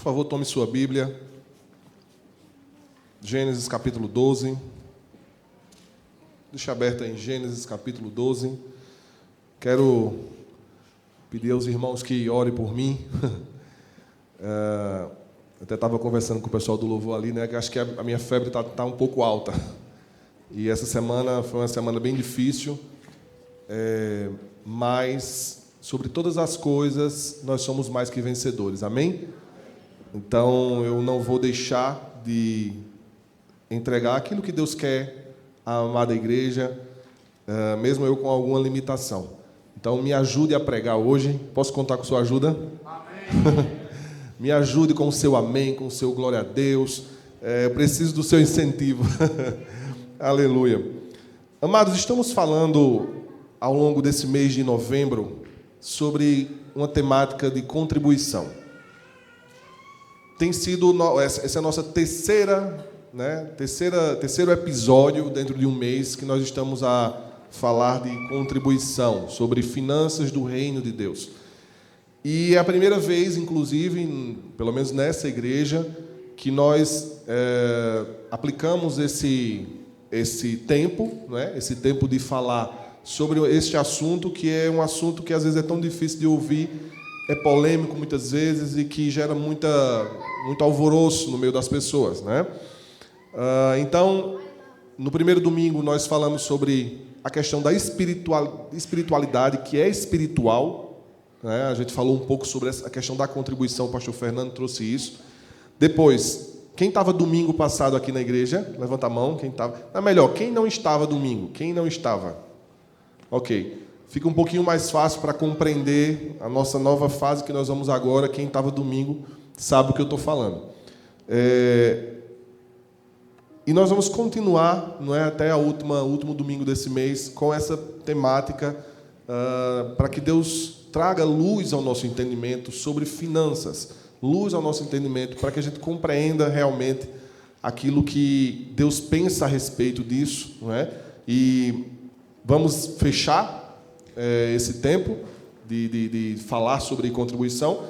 favor, tome sua Bíblia. Gênesis capítulo 12. Deixa aberta em Gênesis capítulo 12. Quero pedir aos irmãos que orem por mim. Até estava conversando com o pessoal do louvor ali, né? Que acho que a minha febre está um pouco alta. E essa semana foi uma semana bem difícil. Mas, sobre todas as coisas, nós somos mais que vencedores. Amém? Então, eu não vou deixar de entregar aquilo que Deus quer à amada igreja, mesmo eu com alguma limitação. Então, me ajude a pregar hoje. Posso contar com sua ajuda? Amém. Me ajude com o seu amém, com o seu glória a Deus. Eu preciso do seu incentivo. Aleluia. Amados, estamos falando ao longo desse mês de novembro sobre uma temática de contribuição. Tem sido, essa é a nossa terceiro episódio dentro de um mês que nós estamos a falar de contribuição, sobre finanças do reino de Deus. E é a primeira vez, inclusive, pelo menos nessa igreja, que nós aplicamos esse tempo, né? Esse tempo de falar sobre este assunto, que é um assunto que às vezes é tão difícil de ouvir, é polêmico muitas vezes e que gera muito alvoroço no meio das pessoas, né? Então, no primeiro domingo nós falamos sobre a questão da espiritualidade, que é espiritual, né? A gente falou um pouco sobre a questão da contribuição, o pastor Fernando trouxe isso. Depois, quem estava domingo passado aqui na igreja? Levanta a mão, quem estava. Melhor, quem não estava domingo? Quem não estava? Ok. Fica um pouquinho mais fácil para compreender a nossa nova fase que nós vamos agora. Quem estava domingo sabe o que eu estou falando. E nós vamos continuar, não é, até o último domingo desse mês, com essa temática, para que Deus traga luz ao nosso entendimento sobre finanças, luz ao nosso entendimento, para que a gente compreenda realmente aquilo que Deus pensa a respeito disso, não é? E vamos fechar esse tempo de falar sobre contribuição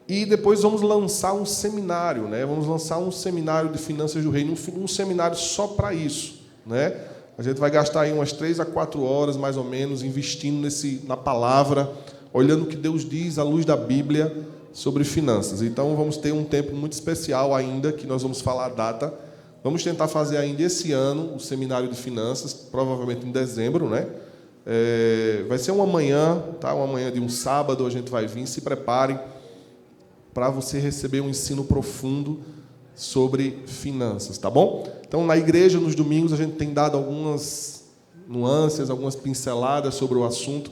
e depois vamos lançar um seminário, né? Vamos lançar um seminário de finanças do reino, um seminário só para isso, né? A gente vai gastar aí umas 3 a 4 horas, mais ou menos, investindo na palavra, olhando o que Deus diz à luz da Bíblia sobre finanças. Então, vamos ter um tempo muito especial ainda, que nós vamos falar a data. Vamos tentar fazer ainda esse ano o seminário de finanças, provavelmente em dezembro, né? Vai ser uma manhã, tá? Uma manhã de um sábado, a gente vai vir, se preparem para você receber um ensino profundo sobre finanças, tá bom? Então, na igreja, nos domingos, a gente tem dado algumas nuances, algumas pinceladas sobre o assunto,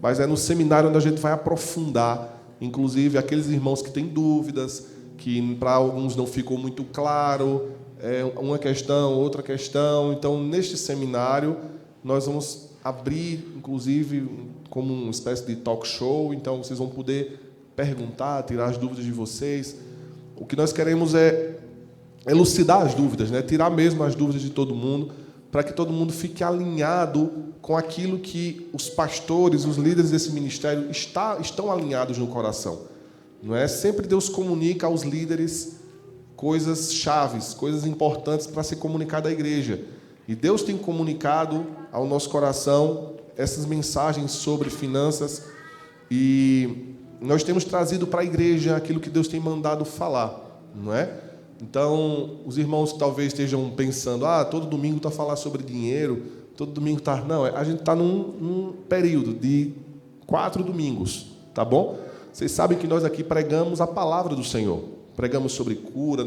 mas é no seminário onde a gente vai aprofundar, inclusive aqueles irmãos que têm dúvidas, que para alguns não ficou muito claro, uma questão, outra questão. Então, neste seminário, nós vamos abrir, inclusive, como uma espécie de talk show. Então, vocês vão poder perguntar, tirar as dúvidas de vocês. O que nós queremos é elucidar as dúvidas, né? Tirar mesmo as dúvidas de todo mundo, para que todo mundo fique alinhado com aquilo que os pastores, os líderes desse ministério estão alinhados no coração. Não é? Sempre Deus comunica aos líderes coisas chaves, coisas importantes para ser comunicado à igreja. E Deus tem comunicado ao nosso coração essas mensagens sobre finanças e nós temos trazido para a igreja aquilo que Deus tem mandado falar, não é? Então, os irmãos que talvez estejam pensando, todo domingo está a falar sobre dinheiro, todo domingo está... Não, a gente está num período de 4 domingos, tá bom? Vocês sabem que nós aqui pregamos a palavra do Senhor, pregamos sobre cura,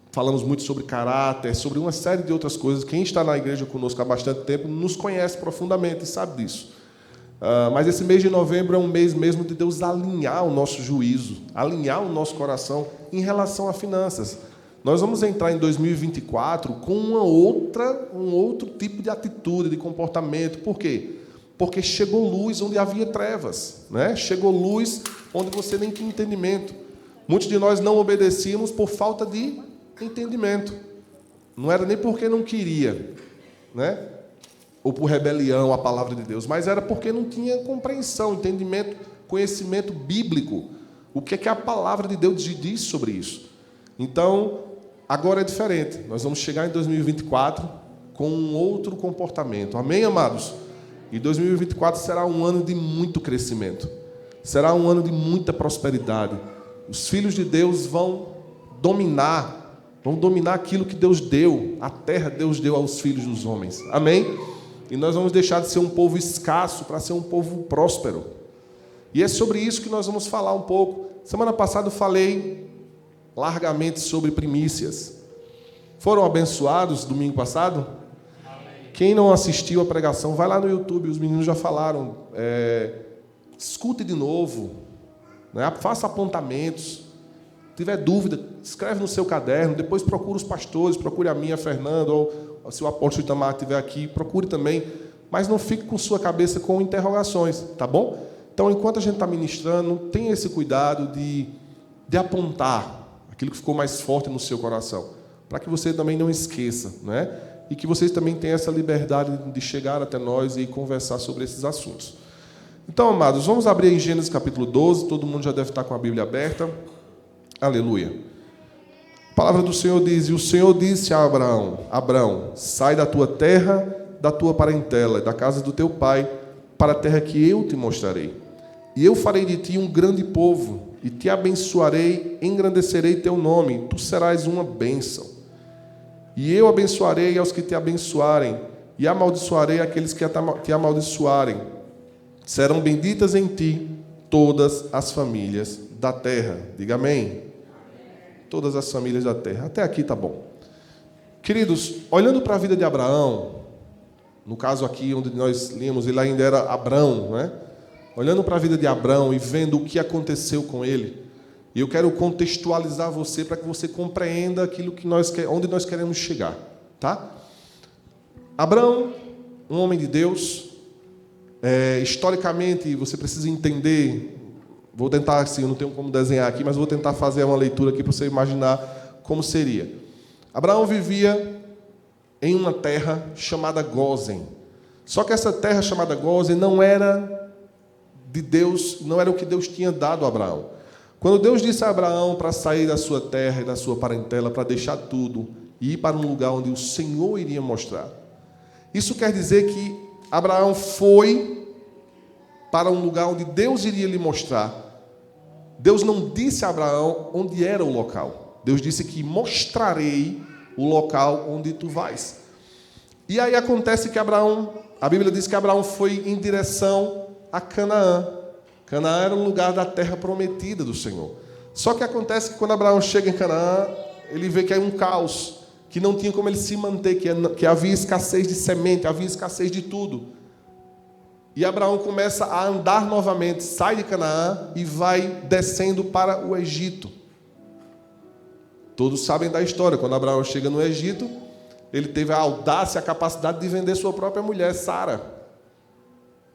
falamos muito sobre caráter, sobre uma série de outras coisas. Quem está na igreja conosco há bastante tempo nos conhece profundamente e sabe disso. Mas esse mês de novembro é um mês mesmo de Deus alinhar o nosso juízo, alinhar o nosso coração em relação a finanças. Nós vamos entrar em 2024 com um outro tipo de atitude, de comportamento. Por quê? Porque chegou luz onde havia trevas, né? Chegou luz onde você nem tinha entendimento. Muitos de nós não obedecíamos por falta de entendimento. Não era nem porque não queria, né? Ou por rebelião à palavra de Deus, mas era porque não tinha compreensão, entendimento, conhecimento bíblico. o que é que a palavra de Deus diz sobre isso. Então, agora é diferente. Nós vamos chegar em 2024 com um outro comportamento. Amém, amados? E 2024 será um ano de muito crescimento. Será um ano de muita prosperidade. Os filhos de Deus vão dominar aquilo que Deus deu, a terra Deus deu aos filhos dos homens. Amém? E nós vamos deixar de ser um povo escasso para ser um povo próspero. E é sobre isso que nós vamos falar um pouco. Semana passada eu falei largamente sobre primícias. Foram abençoados domingo passado? Quem não assistiu a pregação, vai lá no YouTube, os meninos já falaram. Escute de novo, né? Faça apontamentos. Se tiver dúvida, escreve no seu caderno, depois procure os pastores, procure a minha, a Fernanda, ou se o apóstolo Itamar estiver aqui, procure também, mas não fique com sua cabeça com interrogações, tá bom? Então, enquanto a gente está ministrando, tenha esse cuidado de apontar aquilo que ficou mais forte no seu coração, para que você também não esqueça, né? E que vocês também tenham essa liberdade de chegar até nós e conversar sobre esses assuntos. Então, amados, vamos abrir em Gênesis capítulo 12, todo mundo já deve estar com a Bíblia aberta. Aleluia. A palavra do Senhor diz: e o Senhor disse a Abraão, sai da tua terra, da tua parentela, da casa do teu pai, para a terra que eu te mostrarei. E eu farei de ti um grande povo, e te abençoarei, engrandecerei teu nome, tu serás uma bênção. E eu abençoarei aos que te abençoarem, e amaldiçoarei aqueles que te amaldiçoarem. Serão benditas em ti todas as famílias da terra. Diga amém. Todas as famílias da terra. Até aqui tá bom. Queridos, olhando para a vida de Abraão, no caso aqui onde nós lemos, ele ainda era Abrão, né? Olhando para a vida de Abrão e vendo o que aconteceu com ele, e eu quero contextualizar você para que você compreenda aquilo que onde nós queremos chegar, tá? Abrão, um homem de Deus, historicamente você precisa entender. Vou tentar, assim, eu não tenho como desenhar aqui, mas vou tentar fazer uma leitura aqui para você imaginar como seria. Abraão vivia em uma terra chamada Gósen. Só que essa terra chamada Gósen não era de Deus, não era o que Deus tinha dado a Abraão. Quando Deus disse a Abraão para sair da sua terra e da sua parentela, para deixar tudo e ir para um lugar onde o Senhor iria mostrar. Isso quer dizer que Abraão foi para um lugar onde Deus iria lhe mostrar. Deus não disse a Abraão onde era o local. Deus disse que mostrarei o local onde tu vais. E aí acontece que Abraão, a Bíblia diz que Abraão foi em direção a Canaã. Canaã era um lugar da terra prometida do Senhor. Só que acontece que quando Abraão chega em Canaã, ele vê que é um caos, que não tinha como ele se manter, que havia escassez de semente, havia escassez de tudo. E Abraão começa a andar novamente, sai de Canaã e vai descendo para o Egito. Todos sabem da história. Quando Abraão chega no Egito, ele teve a audácia, a capacidade de vender sua própria mulher, Sara.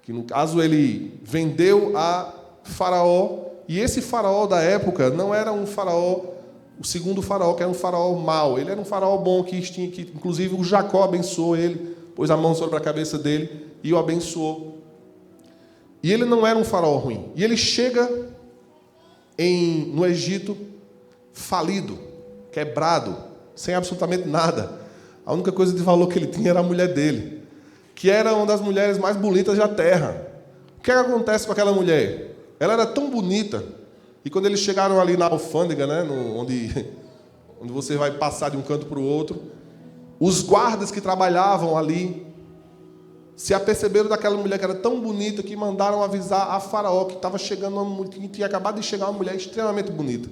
Que no caso ele vendeu a Faraó. E esse Faraó da época não era um Faraó, o segundo Faraó, que era um Faraó mau. Ele era um Faraó bom, que inclusive o Jacó abençoou ele, pôs a mão sobre a cabeça dele e o abençoou. E ele não era um faraó ruim. E ele chega no Egito falido, quebrado, sem absolutamente nada. A única coisa de valor que ele tinha era a mulher dele, que era uma das mulheres mais bonitas da terra. O que acontece com aquela mulher? Ela era tão bonita, e quando eles chegaram ali na alfândega, né, onde você vai passar de um canto para o outro, os guardas que trabalhavam ali se aperceberam daquela mulher que era tão bonita que mandaram avisar a Faraó que estava chegando, que tinha acabado de chegar uma mulher extremamente bonita.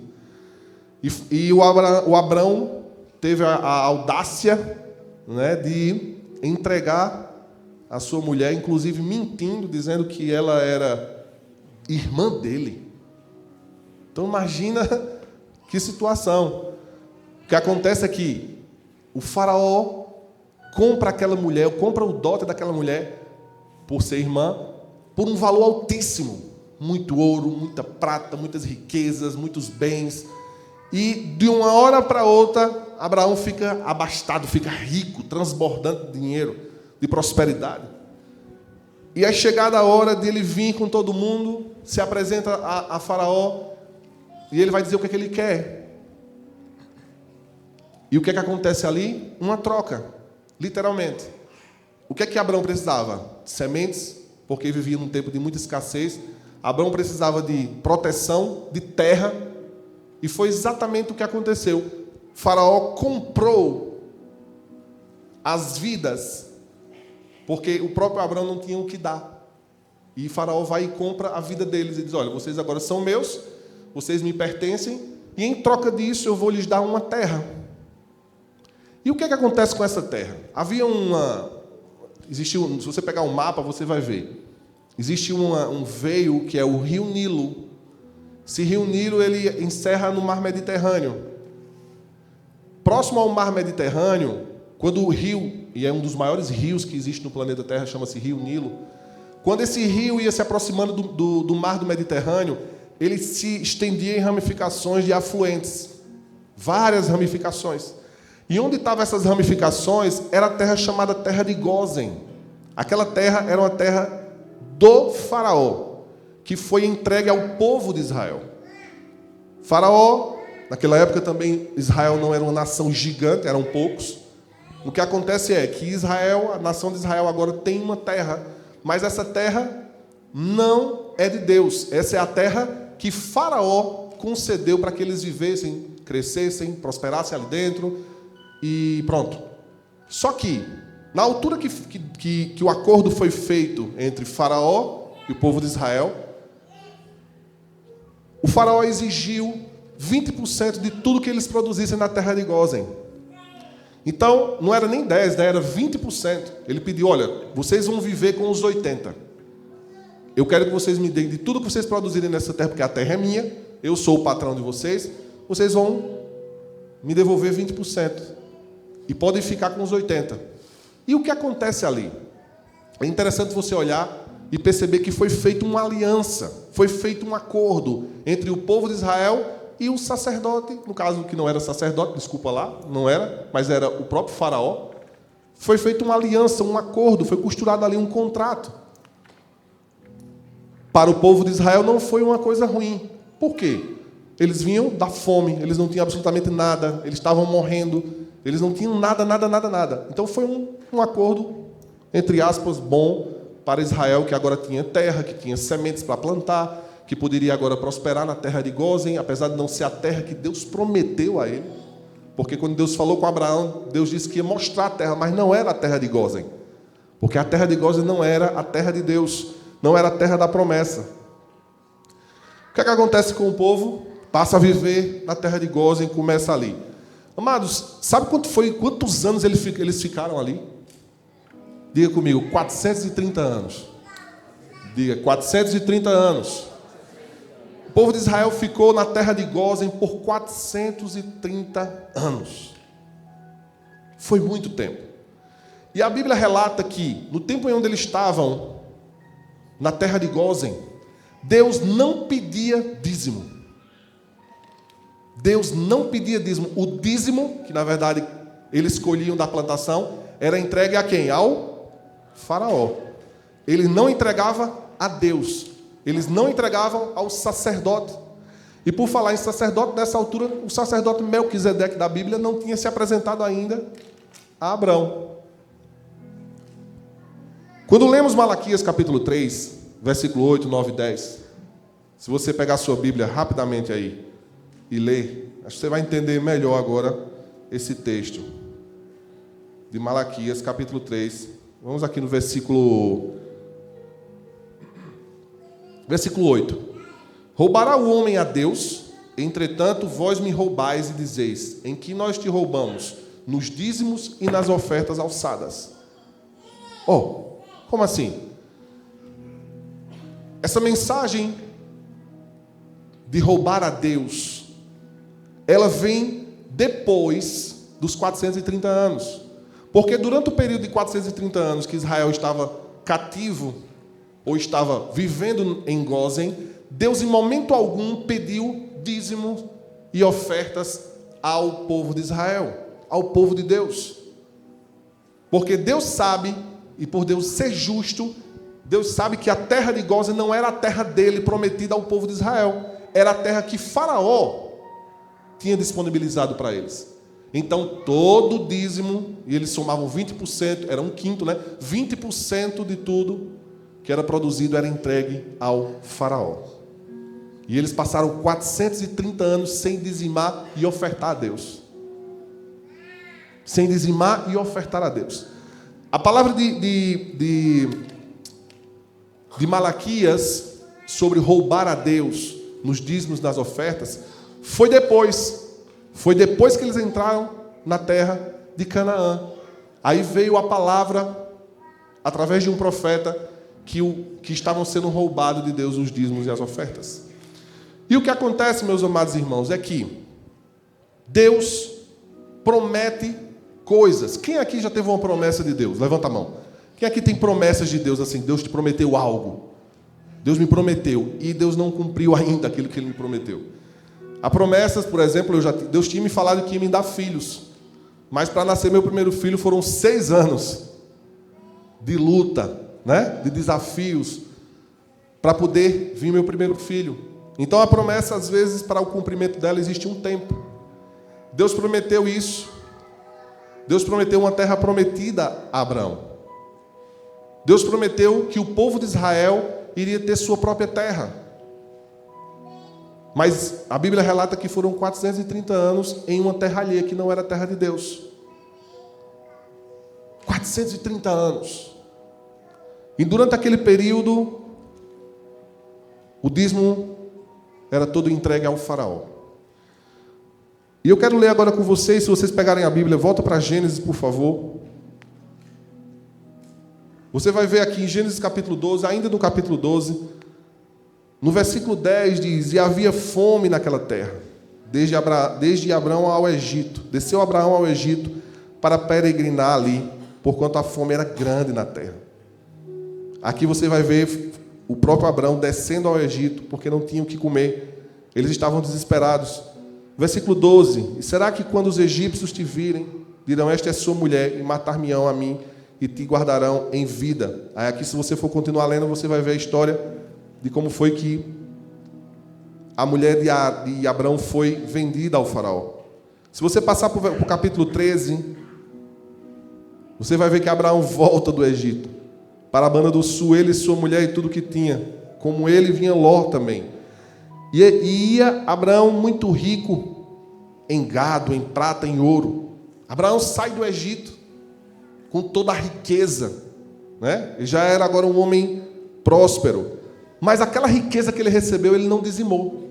E o Abrão teve a audácia, né, de entregar a sua mulher, inclusive mentindo, dizendo que ela era irmã dele. Então imagina que situação. O que acontece é que o Faraó compra aquela mulher, compra o dote daquela mulher, por ser irmã, por um valor altíssimo. Muito ouro, muita prata, muitas riquezas, muitos bens. E de uma hora para outra, Abraão fica abastado, fica rico, transbordando de dinheiro, de prosperidade. E é chegada a hora de ele vir com todo mundo, se apresenta a Faraó, E ele vai dizer o que é que ele quer. E o que é que acontece ali? Uma troca, literalmente. O que é que Abraão precisava? Sementes, porque vivia num tempo de muita escassez. Abraão precisava de proteção, de terra. E foi exatamente o que aconteceu. Faraó comprou as vidas, porque o próprio Abraão não tinha o que dar. E Faraó vai e compra a vida deles e diz: olha, vocês agora são meus, vocês me pertencem, e em troca disso eu vou lhes dar uma terra. E o que é que acontece com essa terra? Se você pegar um mapa, você vai ver. Existe um veio que é o Rio Nilo. Esse Rio Nilo, ele encerra no Mar Mediterrâneo. Próximo ao Mar Mediterrâneo, quando o rio, e é um dos maiores rios que existe no planeta Terra, chama-se Rio Nilo, quando esse rio ia se aproximando do Mar do Mediterrâneo, ele se estendia em ramificações de afluentes. Várias ramificações. E onde estavam essas ramificações era a terra chamada Terra de Gósen. Aquela terra era uma terra do Faraó, que foi entregue ao povo de Israel. Faraó, naquela época também, Israel não era uma nação gigante, eram poucos. O que acontece é que Israel, a nação de Israel agora tem uma terra, mas essa terra não é de Deus. Essa é a terra que Faraó concedeu para que eles vivessem, crescessem, prosperassem ali dentro e pronto. Só que, na altura que o acordo foi feito entre Faraó e o povo de Israel, o Faraó exigiu 20% de tudo que eles produzissem na terra de Gósen. Então, não era nem 10%, né? Era 20%. Ele pediu: olha, vocês vão viver com os 80%. Eu quero que vocês me deem de tudo que vocês produzirem nessa terra, porque a terra é minha, eu sou o patrão de vocês, vocês vão me devolver 20%. E podem ficar com os 80%. E o que acontece ali? É interessante você olhar e perceber que foi feita uma aliança, foi feito um acordo entre o povo de Israel e o sacerdote, no caso que não era sacerdote, desculpa lá, não era, mas era o próprio Faraó. Foi feita uma aliança, um acordo, foi costurado ali um contrato. Para o povo de Israel não foi uma coisa ruim. Por quê? Eles vinham da fome, eles não tinham absolutamente nada, eles estavam morrendo, eles não tinham nada. Então foi um acordo, entre aspas, bom para Israel, que agora tinha terra, que tinha sementes para plantar, que poderia agora prosperar na terra de Gósen, apesar de não ser a terra que Deus prometeu a ele. Porque quando Deus falou com Abraão, Deus disse que ia mostrar a terra, mas não era a terra de Gósen. Porque a terra de Gósen não era a terra de Deus, não era a terra da promessa. O que é que acontece com o povo? Passa a viver na terra de Gósen, começa ali. Amados, sabe quantos anos eles ficaram ali? Diga comigo, 430 anos. Diga, 430 anos. O povo de Israel ficou na terra de Gósen por 430 anos. Foi muito tempo. E a Bíblia relata que, no tempo em onde eles estavam, na terra de Gósen, Deus não pedia dízimo. Deus não pedia dízimo. O dízimo, que na verdade eles escolhiam da plantação, era entregue a quem? Ao Faraó. Ele não entregava a Deus. Eles não entregavam ao sacerdote. E por falar em sacerdote, nessa altura, o sacerdote Melquisedeque da Bíblia não tinha se apresentado ainda a Abraão. Quando lemos Malaquias capítulo 3, versículo 8, 9 e 10, se você pegar a sua Bíblia rapidamente aí e ler, acho que você vai entender melhor agora esse texto de Malaquias capítulo 3. Vamos aqui no versículo 8. Roubará o homem a Deus? Entretanto, vós me roubais e dizeis: em que nós te roubamos? Nos dízimos e nas ofertas alçadas. Como assim? Essa mensagem de roubar a Deus, ela vem depois dos 430 anos. Porque durante o período de 430 anos que Israel estava cativo, ou estava vivendo em Gósen, Deus em momento algum pediu dízimo e ofertas ao povo de Israel, ao povo de Deus. Porque Deus sabe, e por Deus ser justo, Deus sabe que a terra de Gósen não era a terra dele prometida ao povo de Israel. era a terra que Faraó tinha disponibilizado para eles. Então, todo o dízimo, e eles somavam 20%, era um quinto, né? 20% de tudo que era produzido era entregue ao Faraó. E eles passaram 430 anos sem dizimar e ofertar a Deus. Sem dizimar e ofertar a Deus. A palavra de Malaquias sobre roubar a Deus nos dízimos, nas ofertas, foi depois que eles entraram na terra de Canaã. Aí veio a palavra, através de um profeta, que estavam sendo roubados de Deus os dízimos e as ofertas. E o que acontece, meus amados irmãos, é que Deus promete coisas. Quem aqui já teve uma promessa de Deus? Levanta a mão. Quem aqui tem promessas de Deus assim? Deus te prometeu algo. Deus me prometeu e Deus não cumpriu ainda aquilo que Ele me prometeu. Há promessas, por exemplo, Deus tinha me falado que ia me dar filhos. Mas para nascer meu primeiro filho foram 6 anos de luta, né? De desafios, para poder vir meu primeiro filho. Então a promessa, às vezes, para o cumprimento dela existe um tempo. Deus prometeu isso. Deus prometeu uma terra prometida a Abraão. Deus prometeu que o povo de Israel iria ter sua própria terra. Mas a Bíblia relata que foram 430 anos em uma terra alheia, que não era a terra de Deus. 430 anos. E durante aquele período, o dízimo era todo entregue ao Faraó. E eu quero ler agora com vocês, se vocês pegarem a Bíblia, volta para Gênesis, por favor. Você vai ver aqui em Gênesis capítulo 12, ainda no capítulo 12, no versículo 10 diz: e havia fome naquela terra, desde Abraão ao Egito. Desceu Abraão ao Egito para peregrinar ali, porquanto a fome era grande na terra. Aqui você vai ver o próprio Abraão descendo ao Egito, porque não tinham o que comer. Eles estavam desesperados. Versículo 12: e será que quando os egípcios te virem, dirão: esta é sua mulher, e matar-me-ão a mim, e te guardarão em vida. Aí aqui, se você for continuar lendo, você vai ver a história de como foi que a mulher de Abraão foi vendida ao faraó. Se você passar para o capítulo 13, você vai ver que Abraão volta do Egito para a banda do sul, ele e sua mulher e tudo que tinha. Como ele, vinha Ló também. E ia Abraão muito rico em gado, em prata, em ouro. Abraão sai do Egito com toda a riqueza, né? Ele já era agora um homem próspero. Mas aquela riqueza que ele recebeu, ele não dizimou.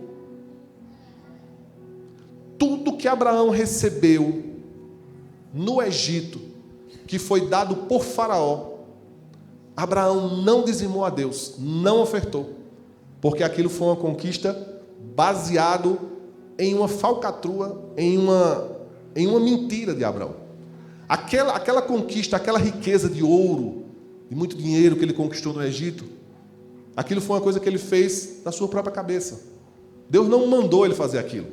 Tudo que Abraão recebeu no Egito, que foi dado por Faraó, Abraão não dizimou a Deus, não ofertou, porque aquilo foi uma conquista baseado em uma falcatrua, em uma mentira de Abraão. Aquela conquista, aquela riqueza de ouro, de muito dinheiro que ele conquistou no Egito, aquilo foi uma coisa que ele fez na sua própria cabeça. Deus não mandou ele fazer aquilo.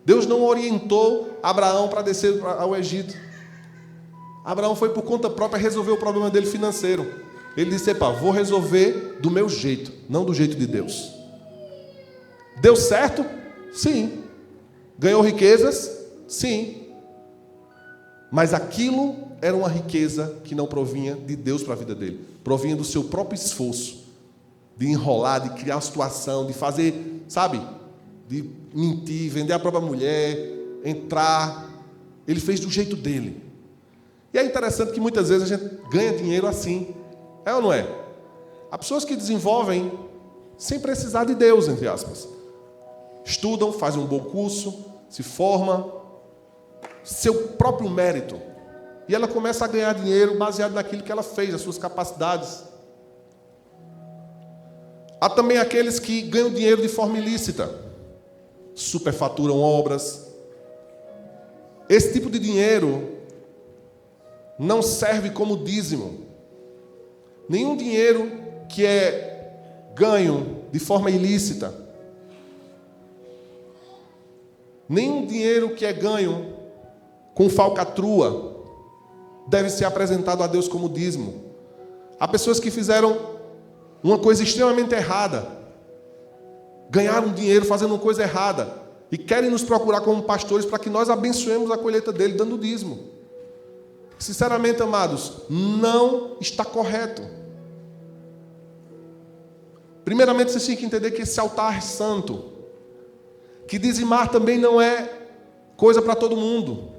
Deus não orientou Abraão para descer ao Egito. Abraão foi por conta própria resolver o problema dele financeiro. Ele disse: epa, vou resolver do meu jeito, não do jeito de Deus. Deu certo? Sim. Ganhou riquezas? Sim. Mas aquilo era uma riqueza que não provinha de Deus para a vida dele. Provinha do seu próprio esforço. De enrolar, de criar uma situação, de fazer, sabe? De mentir, vender a própria mulher, entrar. Ele fez do jeito dele. E é interessante que muitas vezes a gente ganha dinheiro assim. É ou não é? Há pessoas que desenvolvem sem precisar de Deus, entre aspas. Estudam, fazem um bom curso, se forma, seu próprio mérito. E ela começa a ganhar dinheiro baseado naquilo que ela fez, as suas capacidades. Há também aqueles que ganham dinheiro de forma ilícita. Superfaturam obras. Esse tipo de dinheiro não serve como dízimo. Nenhum dinheiro que é ganho de forma ilícita, nenhum dinheiro que é ganho com falcatrua deve ser apresentado a Deus como dízimo. Há pessoas que fizeram uma coisa extremamente errada, ganharam dinheiro fazendo coisa errada e querem nos procurar como pastores para que nós abençoemos a colheita dele dando dízimo. Sinceramente, amados, não está correto. Primeiramente, vocês têm que entender que esse altar é santo, que dizimar também não é coisa para todo mundo.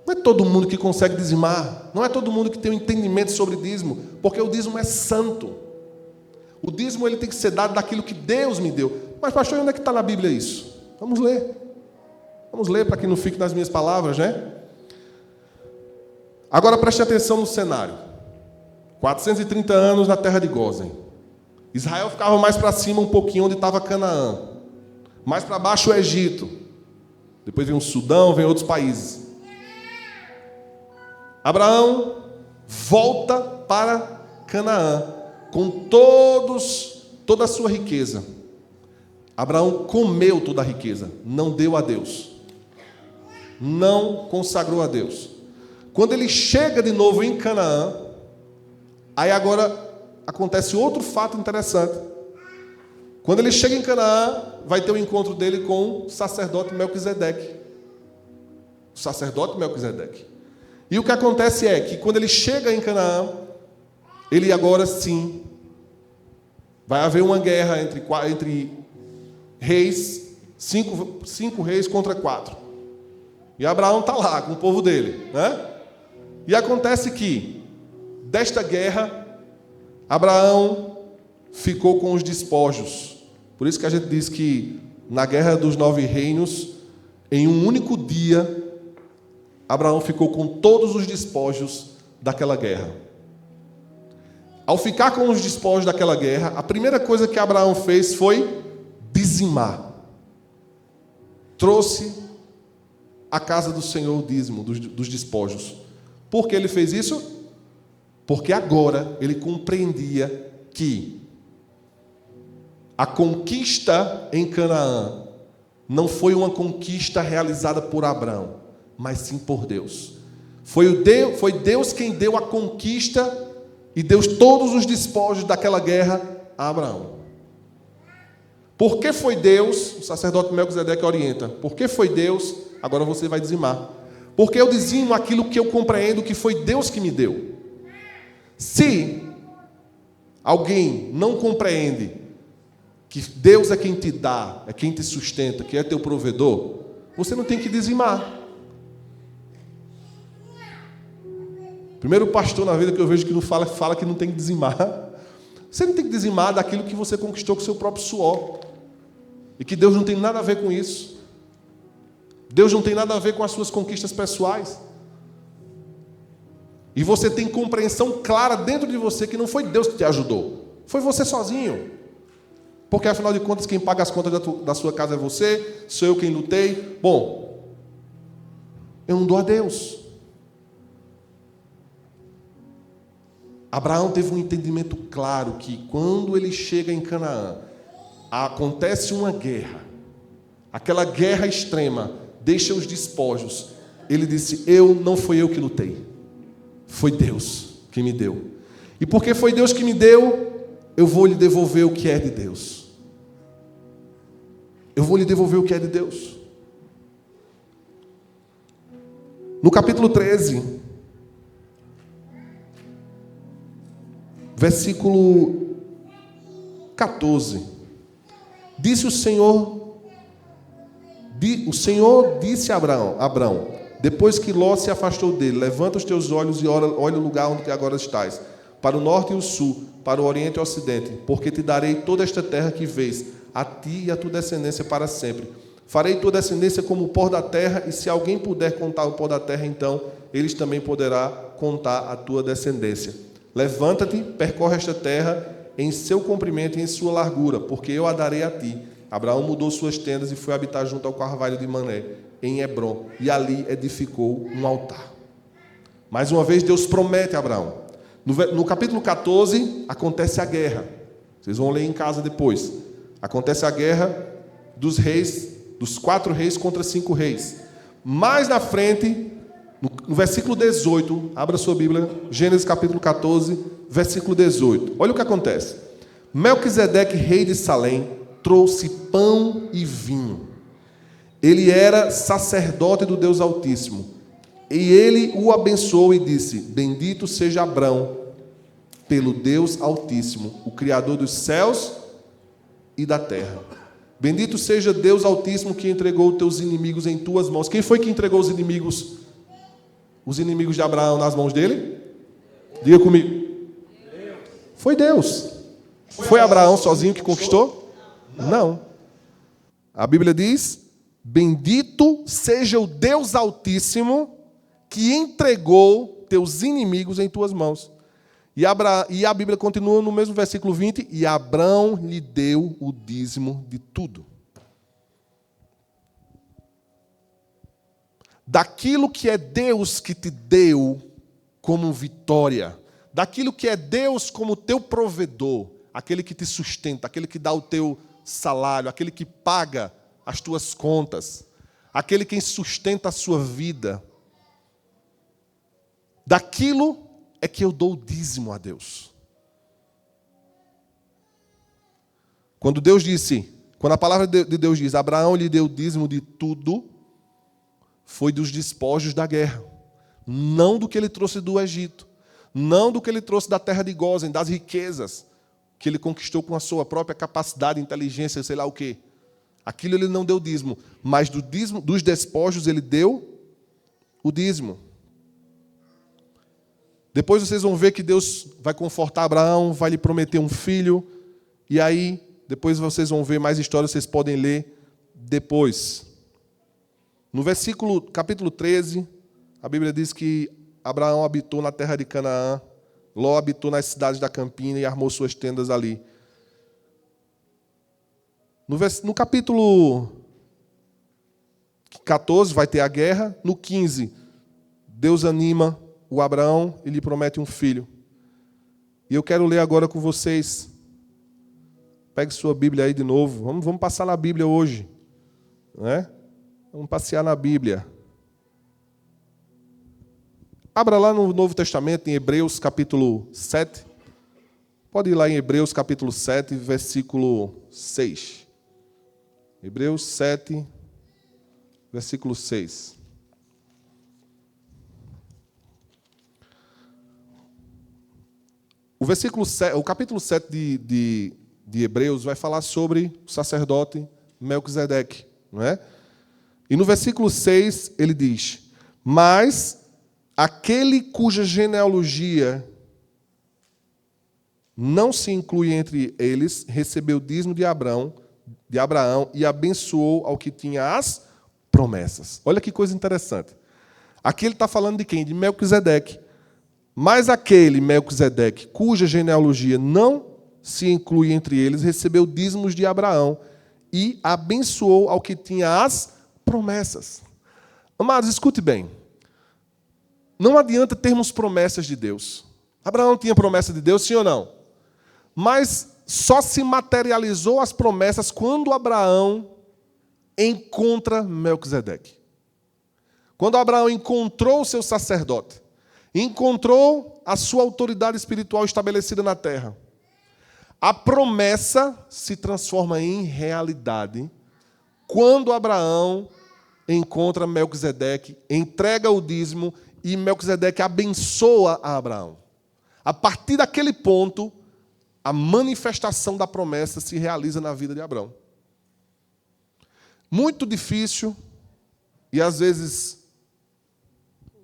Não é todo mundo que consegue dizimar, não é todo mundo que tem um entendimento sobre dízimo, porque o dízimo é santo. O dízimo ele tem que ser dado daquilo que Deus me deu. Mas, pastor, onde é que está na Bíblia isso? Vamos ler. Vamos ler para que não fique nas minhas palavras, né? Agora preste atenção no cenário. 430 anos na terra de Gósen. Israel ficava mais para cima um pouquinho, onde estava Canaã. Mais para baixo o Egito. Depois vem o Sudão, vem outros países. Abraão volta para Canaã com toda a sua riqueza. Abraão comeu toda a riqueza, não deu a Deus. Não consagrou a Deus. Quando ele chega de novo em Canaã, aí agora acontece outro fato interessante. Quando ele chega em Canaã, vai ter o encontro dele com o sacerdote Melquisedeque. O sacerdote Melquisedeque. E o que acontece é que quando ele chega em Canaã, ele agora sim, vai haver uma guerra entre reis, cinco reis contra 4. E Abraão está lá com o povo dele, né? E acontece que, desta guerra, Abraão ficou com os despojos. Por isso que a gente diz que na guerra dos 9 reinos, em um único dia, Abraão ficou com todos os despojos daquela guerra. Ao ficar com os despojos daquela guerra, a primeira coisa que Abraão fez foi dizimar. Trouxe à casa do Senhor o dízimo dos despojos. Por que ele fez isso? Porque agora ele compreendia que a conquista em Canaã não foi uma conquista realizada por Abraão, mas sim por Deus. Foi Deus quem deu a conquista e deu todos os despojos daquela guerra a Abraão. Por que foi Deus? O sacerdote Melquisedeque orienta. Por que foi Deus? Agora você vai dizimar. Porque eu dizimo aquilo que eu compreendo que foi Deus que me deu. Se alguém não compreende que Deus é quem te dá, é quem te sustenta, que é teu provedor, você não tem que dizimar. Primeiro pastor na vida que eu vejo que não fala que não tem que dizimar. Você não tem que dizimar daquilo que você conquistou com o seu próprio suor. E que Deus não tem nada a ver com isso. Deus não tem nada a ver com as suas conquistas pessoais. E você tem compreensão clara dentro de você que não foi Deus que te ajudou. Foi você sozinho. Porque afinal de contas quem paga as contas da sua casa é você, sou eu quem lutei. Bom, eu não dou a Deus. Abraão teve um entendimento claro que quando ele chega em Canaã, acontece uma guerra. Aquela guerra extrema deixa os despojos. Ele disse, não fui eu que lutei. Foi Deus que me deu. E porque foi Deus que me deu, eu vou lhe devolver o que é de Deus. Eu vou lhe devolver o que é de Deus. No capítulo 13, versículo 14, disse o Senhor disse a Abraão, depois que Ló se afastou dele, levanta os teus olhos e olha o lugar onde agora estás, para o norte e o sul, para o oriente e o ocidente, porque te darei toda esta terra que vês, a ti e a tua descendência para sempre. Farei tua descendência como o pó da terra, e se alguém puder contar o pó da terra, então eles também poderá contar a tua descendência. Levanta-te, percorre esta terra em seu comprimento e em sua largura, porque eu a darei a ti. Abraão mudou suas tendas e foi habitar junto ao carvalho de Mané, em Hebrom, e ali edificou um altar. Mais uma vez Deus promete a Abraão. No capítulo 14 acontece a guerra. Vocês vão ler em casa depois. Acontece a guerra dos reis, dos 4 reis contra 5 reis. Mais na frente, no versículo 18, abra sua Bíblia, Gênesis capítulo 14, versículo 18. Olha o que acontece. Melquisedeque, rei de Salém, trouxe pão e vinho. Ele era sacerdote do Deus Altíssimo. E ele o abençoou e disse: bendito seja Abrão pelo Deus Altíssimo, o Criador dos céus e da terra. Bendito seja Deus Altíssimo que entregou os teus inimigos em tuas mãos. Quem foi que entregou os inimigos de Abraão nas mãos dele? Diga comigo. Foi Deus. Foi Abraão sozinho que conquistou? Não. A Bíblia diz: bendito seja o Deus Altíssimo que entregou teus inimigos em tuas mãos. E a Bíblia continua no mesmo versículo 20: e Abrão lhe deu o dízimo de tudo. Daquilo que é Deus que te deu como vitória, daquilo que é Deus como teu provedor, aquele que te sustenta, aquele que dá o teu salário, aquele que paga as tuas contas, aquele que sustenta a sua vida. Daquilo é que eu dou o dízimo a Deus. Quando a palavra de Deus diz, Abraão lhe deu o dízimo de tudo, foi dos despojos da guerra, não do que ele trouxe do Egito, não do que ele trouxe da terra de Gósen, das riquezas que ele conquistou com a sua própria capacidade, inteligência, sei lá o quê. Aquilo ele não deu dízimo, mas dos despojos ele deu o dízimo. Depois vocês vão ver que Deus vai confortar Abraão, vai lhe prometer um filho, e aí, depois vocês vão ver mais histórias, vocês podem ler depois. No capítulo 13, a Bíblia diz que Abraão habitou na terra de Canaã, Ló habitou nas cidades da campina e armou suas tendas ali. No capítulo 14 vai ter a guerra. No 15, Deus anima o Abraão e lhe promete um filho. E eu quero ler agora com vocês. Pegue sua Bíblia aí de novo. Vamos passar na Bíblia hoje. Né? Vamos passear na Bíblia. Abra lá no Novo Testamento, em Hebreus capítulo 7. Pode ir lá em Hebreus capítulo 7, versículo 6. Hebreus 7, versículo 6. O capítulo 7 de Hebreus vai falar sobre o sacerdote Melquisedeque, não é? E no versículo 6 ele diz: mas aquele cuja genealogia não se inclui entre eles, recebeu o dízimo de Abraão e abençoou ao que tinha as promessas. Olha que coisa interessante. Aqui ele está falando de quem? De Melquisedeque. Mas aquele Melquisedeque, cuja genealogia não se inclui entre eles, recebeu dízimos de Abraão e abençoou ao que tinha as promessas. Amados, escute bem. Não adianta termos promessas de Deus. Abraão tinha promessa de Deus, sim ou não? Mas só se materializou as promessas quando Abraão encontra Melquisedeque. Quando Abraão encontrou o seu sacerdote, encontrou a sua autoridade espiritual estabelecida na terra, a promessa se transforma em realidade quando Abraão encontra Melquisedeque, entrega o dízimo e Melquisedeque abençoa a Abraão. A partir daquele ponto, a manifestação da promessa se realiza na vida de Abraão. Muito difícil, e às vezes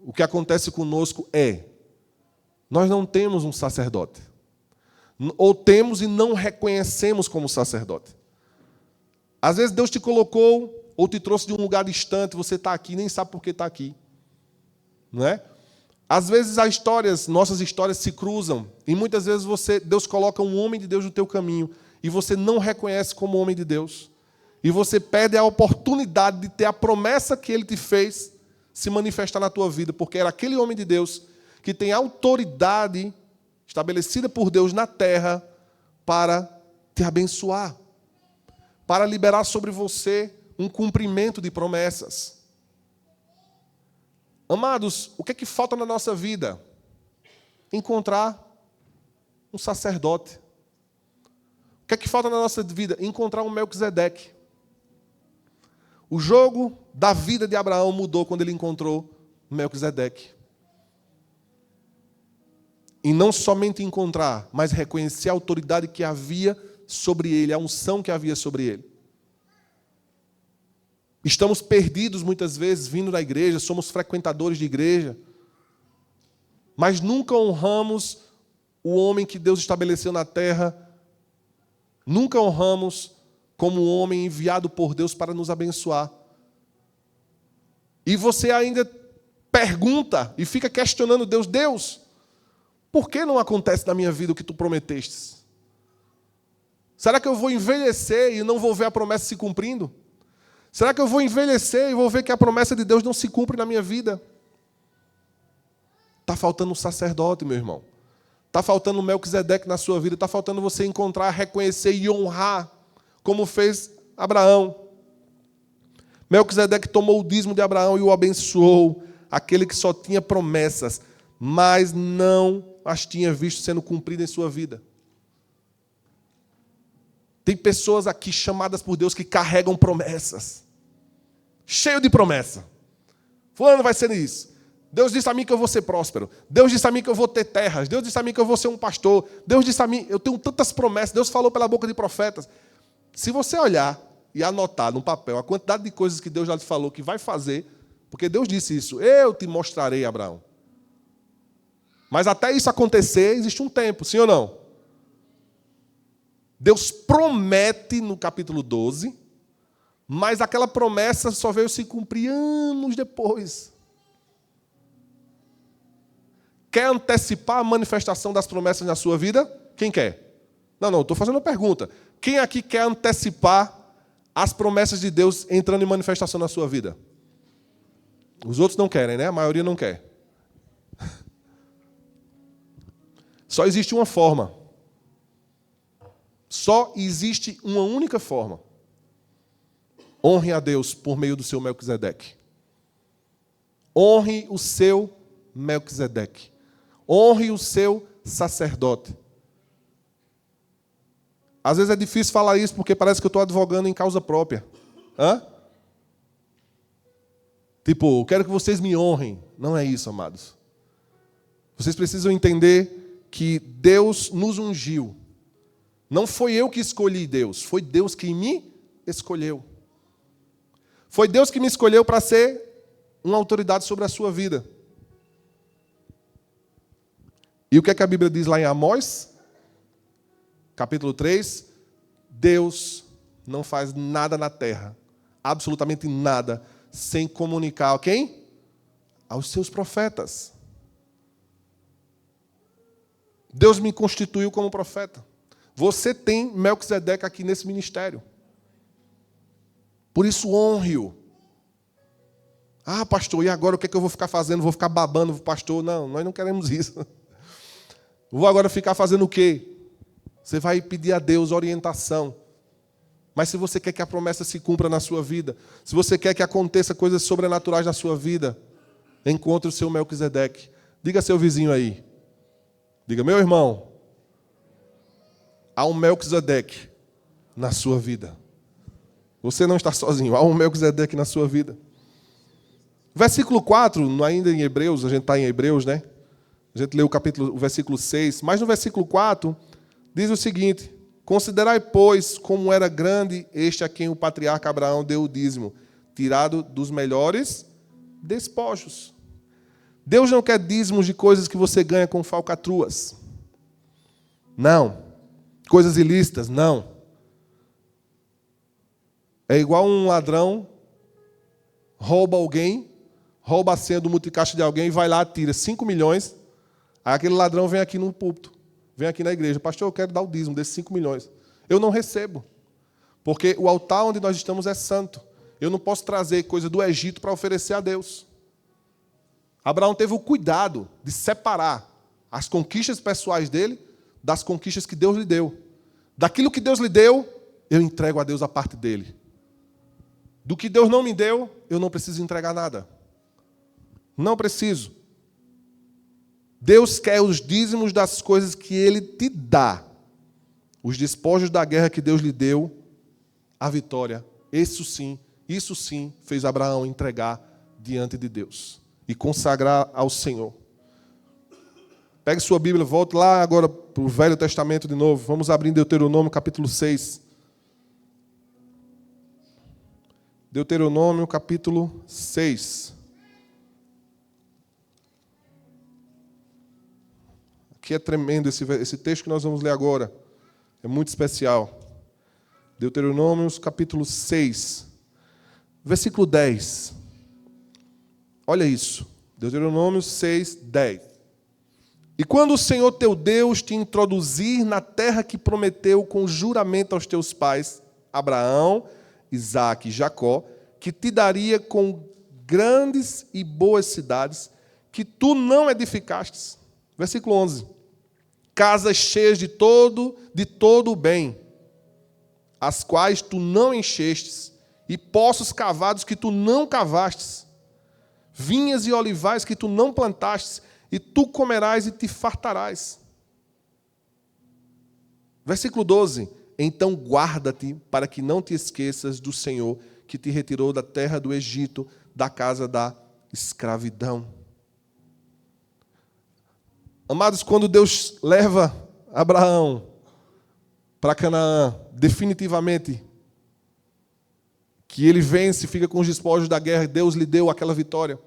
o que acontece conosco nós não temos um sacerdote. Ou temos e não reconhecemos como sacerdote. Às vezes Deus te colocou ou te trouxe de um lugar distante, você está aqui e nem sabe por que está aqui. Não é? Às vezes nossas histórias se cruzam, e muitas vezes Deus coloca um homem de Deus no teu caminho, e você não reconhece como homem de Deus. E você perde a oportunidade de ter a promessa que Ele te fez se manifestar na tua vida, porque era aquele homem de Deus que tem autoridade estabelecida por Deus na terra para te abençoar, para liberar sobre você um cumprimento de promessas. Amados, o que é que falta na nossa vida? Encontrar um sacerdote. O que é que falta na nossa vida? Encontrar um Melquisedeque. O jogo da vida de Abraão mudou quando ele encontrou Melquisedeque. E não somente encontrar, mas reconhecer a autoridade que havia sobre ele, a unção que havia sobre ele. Estamos perdidos muitas vezes vindo da igreja, somos frequentadores de igreja, mas nunca honramos o homem que Deus estabeleceu na terra, nunca honramos como um homem enviado por Deus para nos abençoar. E você ainda pergunta e fica questionando Deus, Deus, por que não acontece na minha vida o que tu prometestes? Será que eu vou envelhecer e não vou ver a promessa se cumprindo? Será que eu vou envelhecer e vou ver que a promessa de Deus não se cumpre na minha vida? Está faltando um sacerdote, meu irmão. Está faltando um Melquisedeque na sua vida. Está faltando você encontrar, reconhecer e honrar, como fez Abraão. Melquisedeque tomou o dízimo de Abraão e o abençoou, aquele que só tinha promessas, mas não as tinha visto sendo cumpridas em sua vida. Tem pessoas aqui chamadas por Deus que carregam promessas. Cheio de promessa. Fulano vai ser isso. Deus disse a mim que eu vou ser próspero. Deus disse a mim que eu vou ter terras. Deus disse a mim que eu vou ser um pastor. Deus disse a mim, eu tenho tantas promessas. Deus falou pela boca de profetas. Se você olhar e anotar no papel a quantidade de coisas que Deus já te falou que vai fazer, porque Deus disse isso, eu te mostrarei, Abraão. Mas até isso acontecer, existe um tempo, sim ou não? Deus promete no capítulo 12, mas aquela promessa só veio se cumprir anos depois. Quer antecipar a manifestação das promessas na sua vida? Quem quer? Não, estou fazendo uma pergunta. Quem aqui quer antecipar as promessas de Deus entrando em manifestação na sua vida? Os outros não querem, né? A maioria não quer. Só existe uma forma. Só existe uma única forma. Honre a Deus por meio do seu Melquisedeque. Honre o seu Melquisedeque. Honre o seu sacerdote. Às vezes é difícil falar isso porque parece que eu estou advogando em causa própria. Hã? Tipo, eu quero que vocês me honrem. Não é isso, amados. Vocês precisam entender que Deus nos ungiu. Não foi eu que escolhi Deus, foi Deus que me escolheu. Foi Deus que me escolheu para ser uma autoridade sobre a sua vida. E o que é que a Bíblia diz lá em Amós? Capítulo 3. Deus não faz nada na terra, absolutamente nada, sem comunicar a quem? Aos seus profetas. Deus me constituiu como profeta. Você tem Melquisedeque aqui nesse ministério. Por isso, honre-o. Ah, pastor, e agora o que é que eu vou ficar fazendo? Vou ficar babando o pastor? Não, nós não queremos isso. Vou agora ficar fazendo o quê? Você vai pedir a Deus orientação. Mas se você quer que a promessa se cumpra na sua vida, se você quer que aconteça coisas sobrenaturais na sua vida, encontre o seu Melquisedeque. Diga a seu vizinho aí. Diga, meu irmão, há um Melquisedeque na sua vida. Você não está sozinho, há um Melquisedeque na sua vida. Versículo 4, ainda em Hebreus, a gente está em Hebreus, né? A gente leu o versículo 6, mas no versículo 4 diz o seguinte: considerai, pois, como era grande este a quem o patriarca Abraão deu o dízimo, tirado dos melhores despojos. Deus não quer dízimos de coisas que você ganha com falcatruas. Não. Coisas ilícitas, não. É igual um ladrão, rouba alguém, rouba a senha do multicaixa de alguém e vai lá, tira 5 milhões. Aí aquele ladrão vem aqui no púlpito, vem aqui na igreja. Pastor, eu quero dar o dízimo desses 5 milhões. Eu não recebo. Porque o altar onde nós estamos é santo. Eu não posso trazer coisa do Egito para oferecer a Deus. Abraão teve o cuidado de separar as conquistas pessoais dele das conquistas que Deus lhe deu. Daquilo que Deus lhe deu, eu entrego a Deus a parte dele. Do que Deus não me deu, eu não preciso entregar nada. Não preciso. Deus quer os dízimos das coisas que Ele te dá. os despojos da guerra que Deus lhe deu, a vitória. Isso sim fez Abraão entregar diante de Deus e consagrar ao Senhor. Pegue sua Bíblia, volte lá agora para o Velho Testamento de novo. Vamos abrir em Deuteronômio capítulo 6. Deuteronômio capítulo 6. Aqui é tremendo esse texto que nós vamos ler agora. É muito especial. Deuteronômio capítulo 6, versículo 10. Olha isso. Deuteronômio 6, 10. E quando o Senhor teu Deus te introduzir na terra que prometeu com juramento aos teus pais, Abraão, Isaque e Jacó, que te daria com grandes e boas cidades, que tu não edificastes. Versículo 11. Casas cheias de todo o bem, as quais tu não enchestes, e poços cavados que tu não cavastes, vinhas e olivais que tu não plantastes, e tu comerás e te fartarás. Versículo 12. Então guarda-te para que não te esqueças do Senhor, que te retirou da terra do Egito, da casa da escravidão. Amados, quando Deus leva Abraão para Canaã, definitivamente, que ele vence, fica com os despojos da guerra, Deus lhe deu aquela vitória.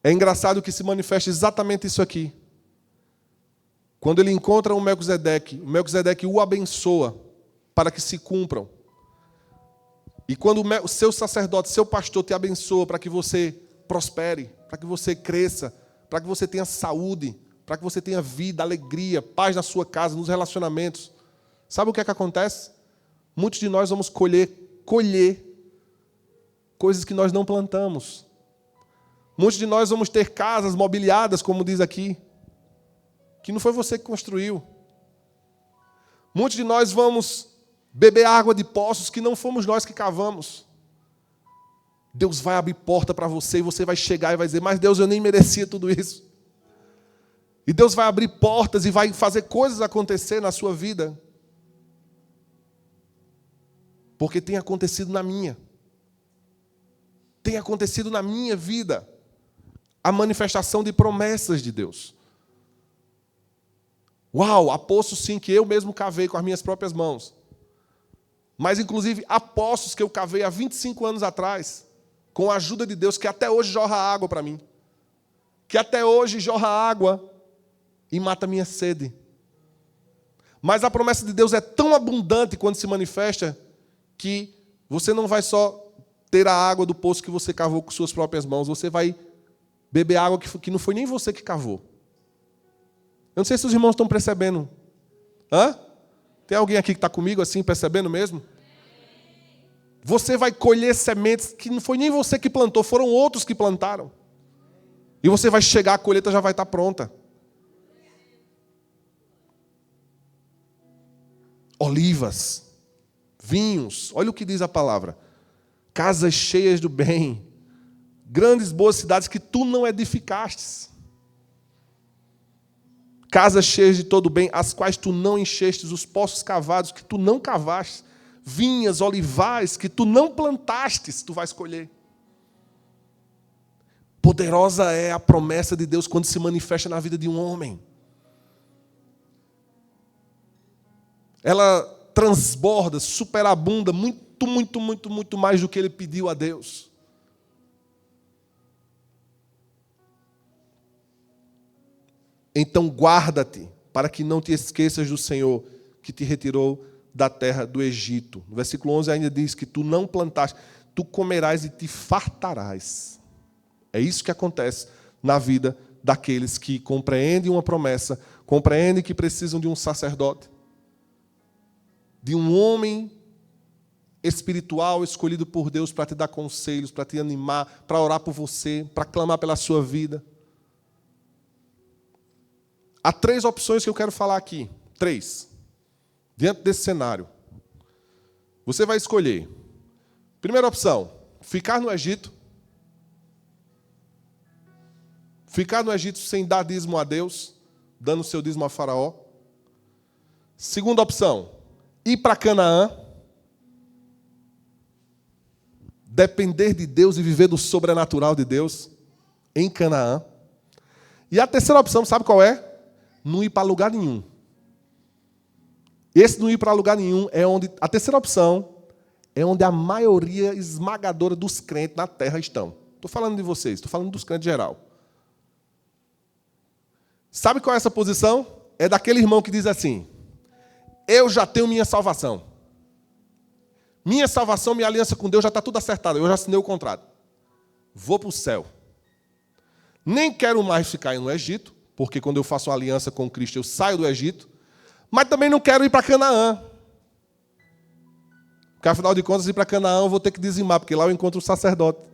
É engraçado que se manifesta exatamente isso aqui. Quando ele encontra o Melquisedeque o abençoa para que se cumpram. E quando o seu sacerdote, seu pastor te abençoa para que você prospere, para que você cresça, para que você tenha saúde, para que você tenha vida, alegria, paz na sua casa, nos relacionamentos. Sabe o que é que acontece? Muitos de nós vamos colher coisas que nós não plantamos. Muitos de nós vamos ter casas mobiliadas, como diz aqui, que não foi você que construiu. Muitos de nós vamos beber água de poços que não fomos nós que cavamos. Deus vai abrir porta para você e você vai chegar e vai dizer, mas Deus, eu nem merecia tudo isso. E Deus vai abrir portas e vai fazer coisas acontecer na sua vida. Porque tem acontecido na minha. Tem acontecido na minha vida a manifestação de promessas de Deus. Uau, há poços sim que eu mesmo cavei com as minhas próprias mãos. Mas, inclusive, há poços que eu cavei há 25 anos atrás, com a ajuda de Deus, que até hoje jorra água para mim. Que até hoje jorra água e mata a minha sede. Mas a promessa de Deus é tão abundante quando se manifesta, que você não vai só ter a água do poço que você cavou com suas próprias mãos, você vai beber água que não foi nem você que cavou. Eu não sei se os irmãos estão percebendo. Hã? Tem alguém aqui que está comigo assim, percebendo mesmo? Você vai colher sementes que não foi nem você que plantou, foram outros que plantaram. E você vai chegar, a colheita já vai estar pronta. Olivas, vinhos, olha o que diz a palavra. Casas cheias do bem, grandes boas cidades que tu não edificastes. Casas cheias de todo bem, as quais tu não enchestes, os poços cavados que tu não cavastes, vinhas, olivais que tu não plantastes, tu vais colher. Poderosa é a promessa de Deus quando se manifesta na vida de um homem. Ela transborda, superabunda muito mais do que ele pediu a Deus. Então guarda-te, para que não te esqueças do Senhor, que te retirou da terra do Egito. No versículo 11 ainda diz que tu não plantaste, tu comerás e te fartarás. É isso que acontece na vida daqueles que compreendem uma promessa, compreendem que precisam de um sacerdote, de um homem espiritual escolhido por Deus para te dar conselhos, para te animar, para orar por você, para clamar pela sua vida. Há 3 opções que eu quero falar aqui. 3. Diante desse cenário. Você vai escolher. Primeira opção, ficar no Egito. Ficar no Egito sem dar dízimo a Deus, dando seu dízimo a Faraó. Segunda opção, ir para Canaã, depender de Deus e viver do sobrenatural de Deus em Canaã. E a terceira opção, sabe qual é? Não ir para lugar nenhum. Esse não ir para lugar nenhum é onde... A terceira opção é onde a maioria esmagadora dos crentes na terra estão. Estou falando de vocês, estou falando dos crentes em geral. Sabe qual é essa posição? É daquele irmão que diz assim: eu já tenho minha salvação. Minha salvação, minha aliança com Deus já está tudo acertada. Eu já assinei o contrato. Vou para o céu. Nem quero mais ficar no Egito, porque quando eu faço uma aliança com Cristo, eu saio do Egito. Mas também não quero ir para Canaã. Porque, afinal de contas, ir para Canaã eu vou ter que dizimar, porque lá eu encontro o sacerdote.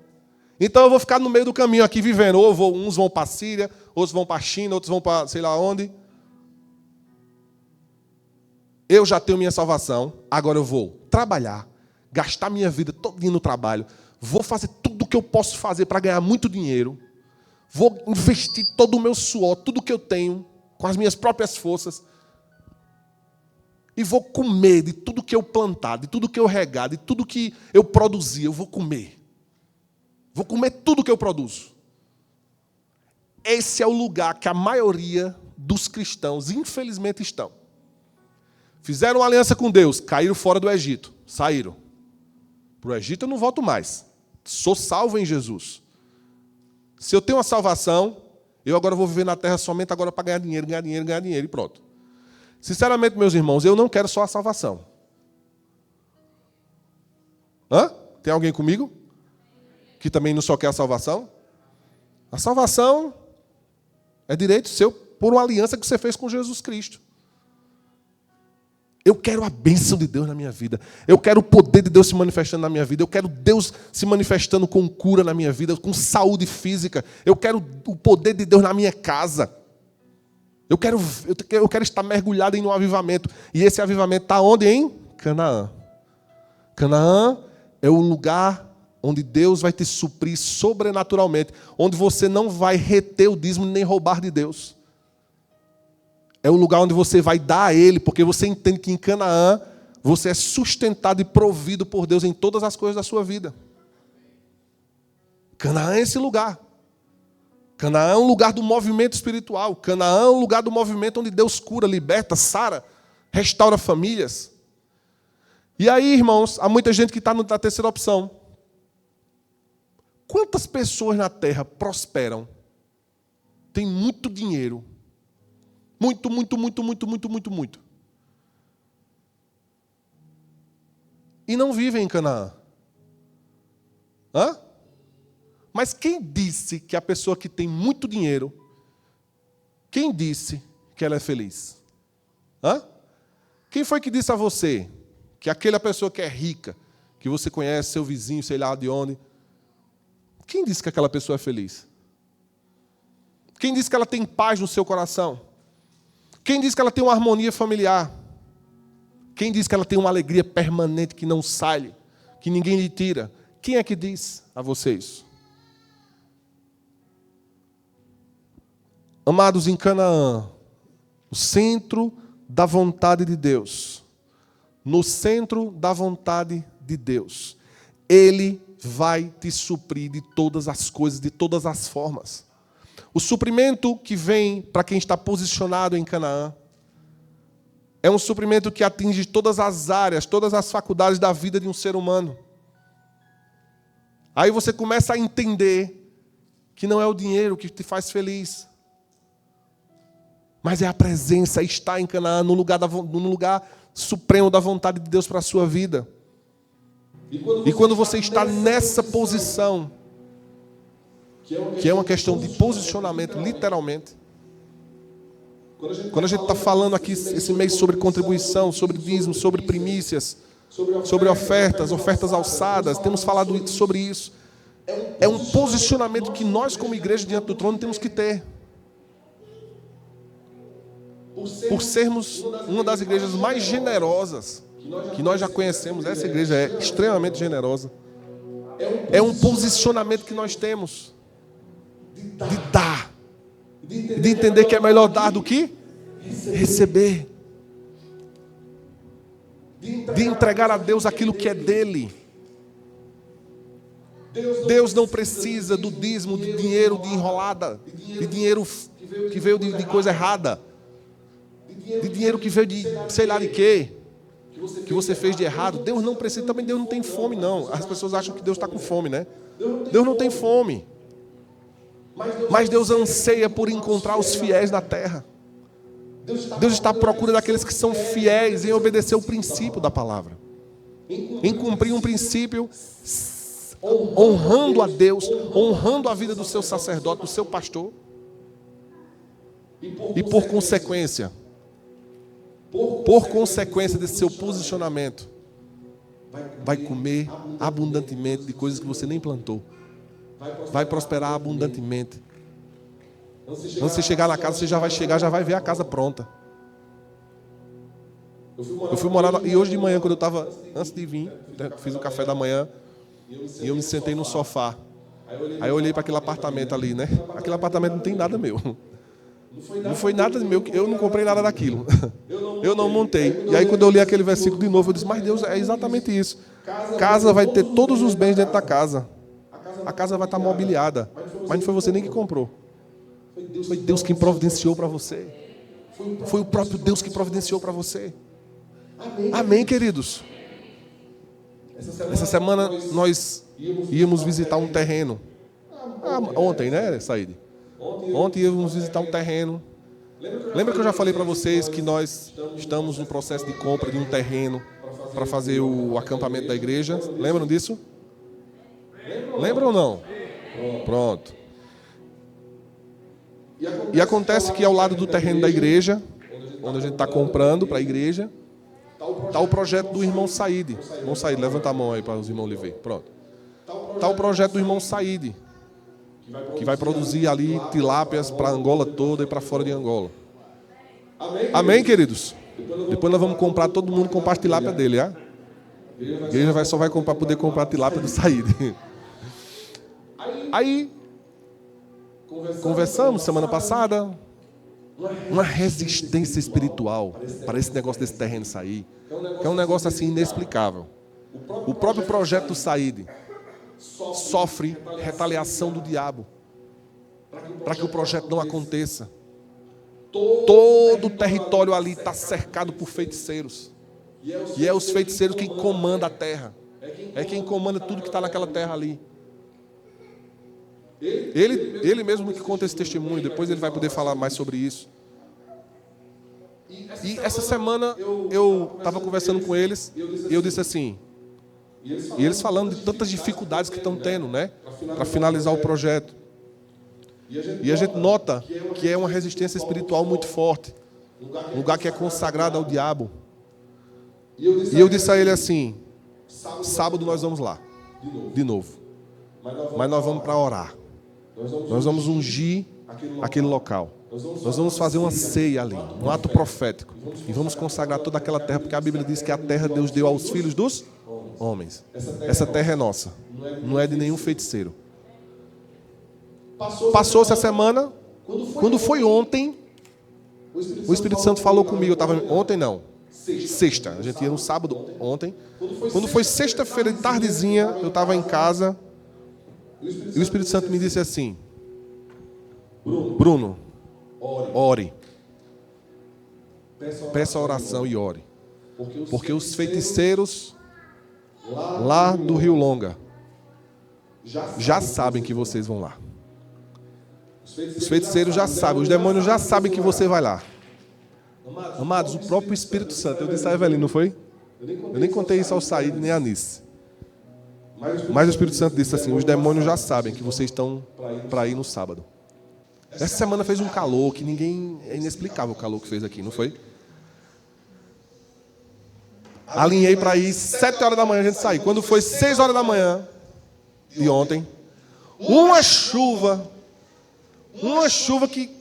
Então eu vou ficar no meio do caminho aqui vivendo. Uns vão para a Síria, outros vão para a China, outros vão para sei lá onde. Eu já tenho minha salvação, agora eu vou trabalhar, gastar minha vida todinha no trabalho, vou fazer tudo o que eu posso fazer para ganhar muito dinheiro, vou investir todo o meu suor, tudo que eu tenho, com as minhas próprias forças, e vou comer de tudo que eu plantar, de tudo que eu regar, de tudo que eu produzir, eu vou comer. Vou comer tudo que eu produzo. Esse é o lugar que a maioria dos cristãos, infelizmente, estão. Fizeram uma aliança com Deus, caíram fora do Egito, saíram. Para o Egito eu não volto mais. Sou salvo em Jesus. Se eu tenho uma salvação, eu agora vou viver na terra somente agora para ganhar dinheiro, ganhar dinheiro, ganhar dinheiro e pronto. Sinceramente, meus irmãos, eu não quero só a salvação. Hã? Tem alguém comigo? Que também não só quer a salvação? A salvação é direito seu por uma aliança que você fez com Jesus Cristo. Eu quero a bênção de Deus na minha vida. Eu quero o poder de Deus se manifestando na minha vida. Eu quero Deus se manifestando com cura na minha vida, com saúde física. Eu quero o poder de Deus na minha casa. Eu quero estar mergulhado em um avivamento. E esse avivamento está onde? Em Canaã. Canaã é o lugar onde Deus vai te suprir sobrenaturalmente. Onde você não vai reter o dízimo nem roubar de Deus. É o lugar onde você vai dar a Ele, porque você entende que em Canaã você é sustentado e provido por Deus em todas as coisas da sua vida. Canaã é esse lugar. Canaã é um lugar do movimento espiritual. Canaã é um lugar do movimento onde Deus cura, liberta, sara, restaura famílias. E aí, irmãos, há muita gente que está na terceira opção. Quantas pessoas na terra prosperam, têm muito dinheiro, muito, e não vivem em Canaã? Hã? Mas quem disse que a pessoa que tem muito dinheiro, quem disse que ela é feliz? Hã? Quem foi que disse a você que aquela pessoa que é rica, que você conhece, seu vizinho, sei lá de onde, quem disse que aquela pessoa é feliz? Quem disse que ela tem paz no seu coração? Quem disse que ela tem uma harmonia familiar? Quem disse que ela tem uma alegria permanente que não sai, que ninguém lhe tira? Quem é que diz a vocês? Amados, em Canaã, o centro da vontade de Deus, no centro da vontade de Deus, Ele vai te suprir de todas as coisas, de todas as formas. O suprimento que vem para quem está posicionado em Canaã é um suprimento que atinge todas as áreas, todas as faculdades da vida de um ser humano. Aí você começa a entender que não é o dinheiro que te faz feliz, mas é a presença, estar em Canaã, no lugar supremo da vontade de Deus para a sua vida. E quando você está nessa posição, que é uma questão de posicionamento, literalmente. Quando a gente está falando aqui esse mês sobre contribuição, sobre dízimo, sobre primícias, sobre ofertas alçadas, temos falado sobre isso. É um posicionamento que nós, como igreja diante do trono, temos que ter. Por sermos uma das igrejas mais generosas que nós já conhecemos, essa igreja é extremamente generosa. É um posicionamento que nós temos de dar, de entender que é melhor dar do que receber. de entregar a Deus aquilo que é dele. Deus não precisa do dízimo, de dinheiro de enrolada, de dinheiro que veio de coisa errada, de dinheiro que veio de sei lá de quê, que você fez de errado. Deus não precisa, também Deus não tem fome, não. As pessoas acham que Deus está com fome, né? Deus não tem fome. Mas Deus anseia por encontrar os fiéis na terra. Deus está à procura daqueles que são fiéis em obedecer o princípio da palavra, em cumprir um princípio, honrando a Deus, honrando a vida do seu sacerdote, do seu pastor. E por consequência desse seu posicionamento, vai comer abundantemente de coisas que você nem plantou. Vai prosperar abundantemente. Quando você chegar na casa, você já vai ver a casa pronta. Eu fui morar, e hoje de manhã, quando eu estava, antes de vir, fiz o café da manhã, e eu me sentei no sofá. Aí eu olhei para aquele apartamento ali, né? Aquele apartamento não tem nada meu. Não foi nada meu, eu não comprei nada daquilo. Eu não montei. E aí quando eu li aquele versículo de novo, eu disse, mas Deus, é exatamente isso. Casa vai ter todos os bens dentro da casa. A casa vai estar mobiliada. Mas não foi você nem que comprou. Foi Deus quem providenciou para você. Foi o próprio Deus que providenciou para você. Amém, queridos? Essa semana nós íamos visitar um terreno. Ontem, né, Saíde? Ontem íamos visitar um terreno. Lembra que eu já falei para vocês que nós estamos no processo de compra de um terreno para fazer o acampamento da igreja? Lembram disso? Lembram ou não? Pronto. E acontece que ao lado do terreno da igreja, onde a gente está comprando para a igreja, está o projeto do irmão Saíde. Irmão Saíde, levanta a mão aí para os irmãos lhe ver. Pronto. Está o projeto do irmão Saíde, que vai produzir ali tilápias para Angola toda e para fora de Angola. Amém, queridos? Depois nós vamos comprar, todo mundo comprar as tilápia dele, é? A igreja só vai poder comprar a tilápia do Saíde. Aí, conversamos semana passada, uma resistência espiritual para esse negócio desse terreno sair, que é um negócio assim inexplicável. O próprio projeto do Saíde sofre retaliação do diabo para que o projeto não aconteça. Todo o território ali está cercado por feiticeiros. E é os feiticeiros quem comanda a terra. É quem comanda tudo que está naquela terra ali. Ele mesmo que conta esse testemunho, depois ele vai poder falar mais sobre isso. E essa semana eu estava conversando com eles e eu disse assim, e eles falando de tantas dificuldades que estão tendo, né, para finalizar o projeto. E a gente nota que é uma resistência espiritual muito forte, um lugar que é consagrado ao diabo. E eu disse a ele assim, sábado nós vamos lá, de novo. Mas nós vamos para orar. Nós vamos ungir aquele local. Nós vamos fazer uma ceia ali, um ato profético. E vamos consagrar toda aquela terra, porque a Bíblia diz que a terra Deus deu aos filhos dos homens. Essa terra é nossa, não é de nenhum feiticeiro. Passou-se a semana, quando foi ontem, o Espírito Santo falou comigo. Eu estava ontem não, sexta. A gente ia no sábado ontem. Quando foi sexta-feira de tardezinha, eu estava em casa. E o Espírito Santo me disse assim, Bruno, ore. Peça oração e ore. Porque os feiticeiros lá do Rio Longa já sabem que vocês vão lá. Os feiticeiros já sabem, os demônios já sabem que você vai lá. Amados, o próprio Espírito Santo, eu disse a Evelyn, não foi? Eu nem contei isso ao Saíde nem a Anice. Mas o Espírito Santo disse assim, os demônios já sabem que vocês estão para ir no sábado. Essa semana fez um calor que ninguém... É inexplicável o calor que fez aqui, não foi? Alinhei para ir 7 horas da manhã, a gente saiu. Quando foi 6 horas da manhã de ontem, uma chuva que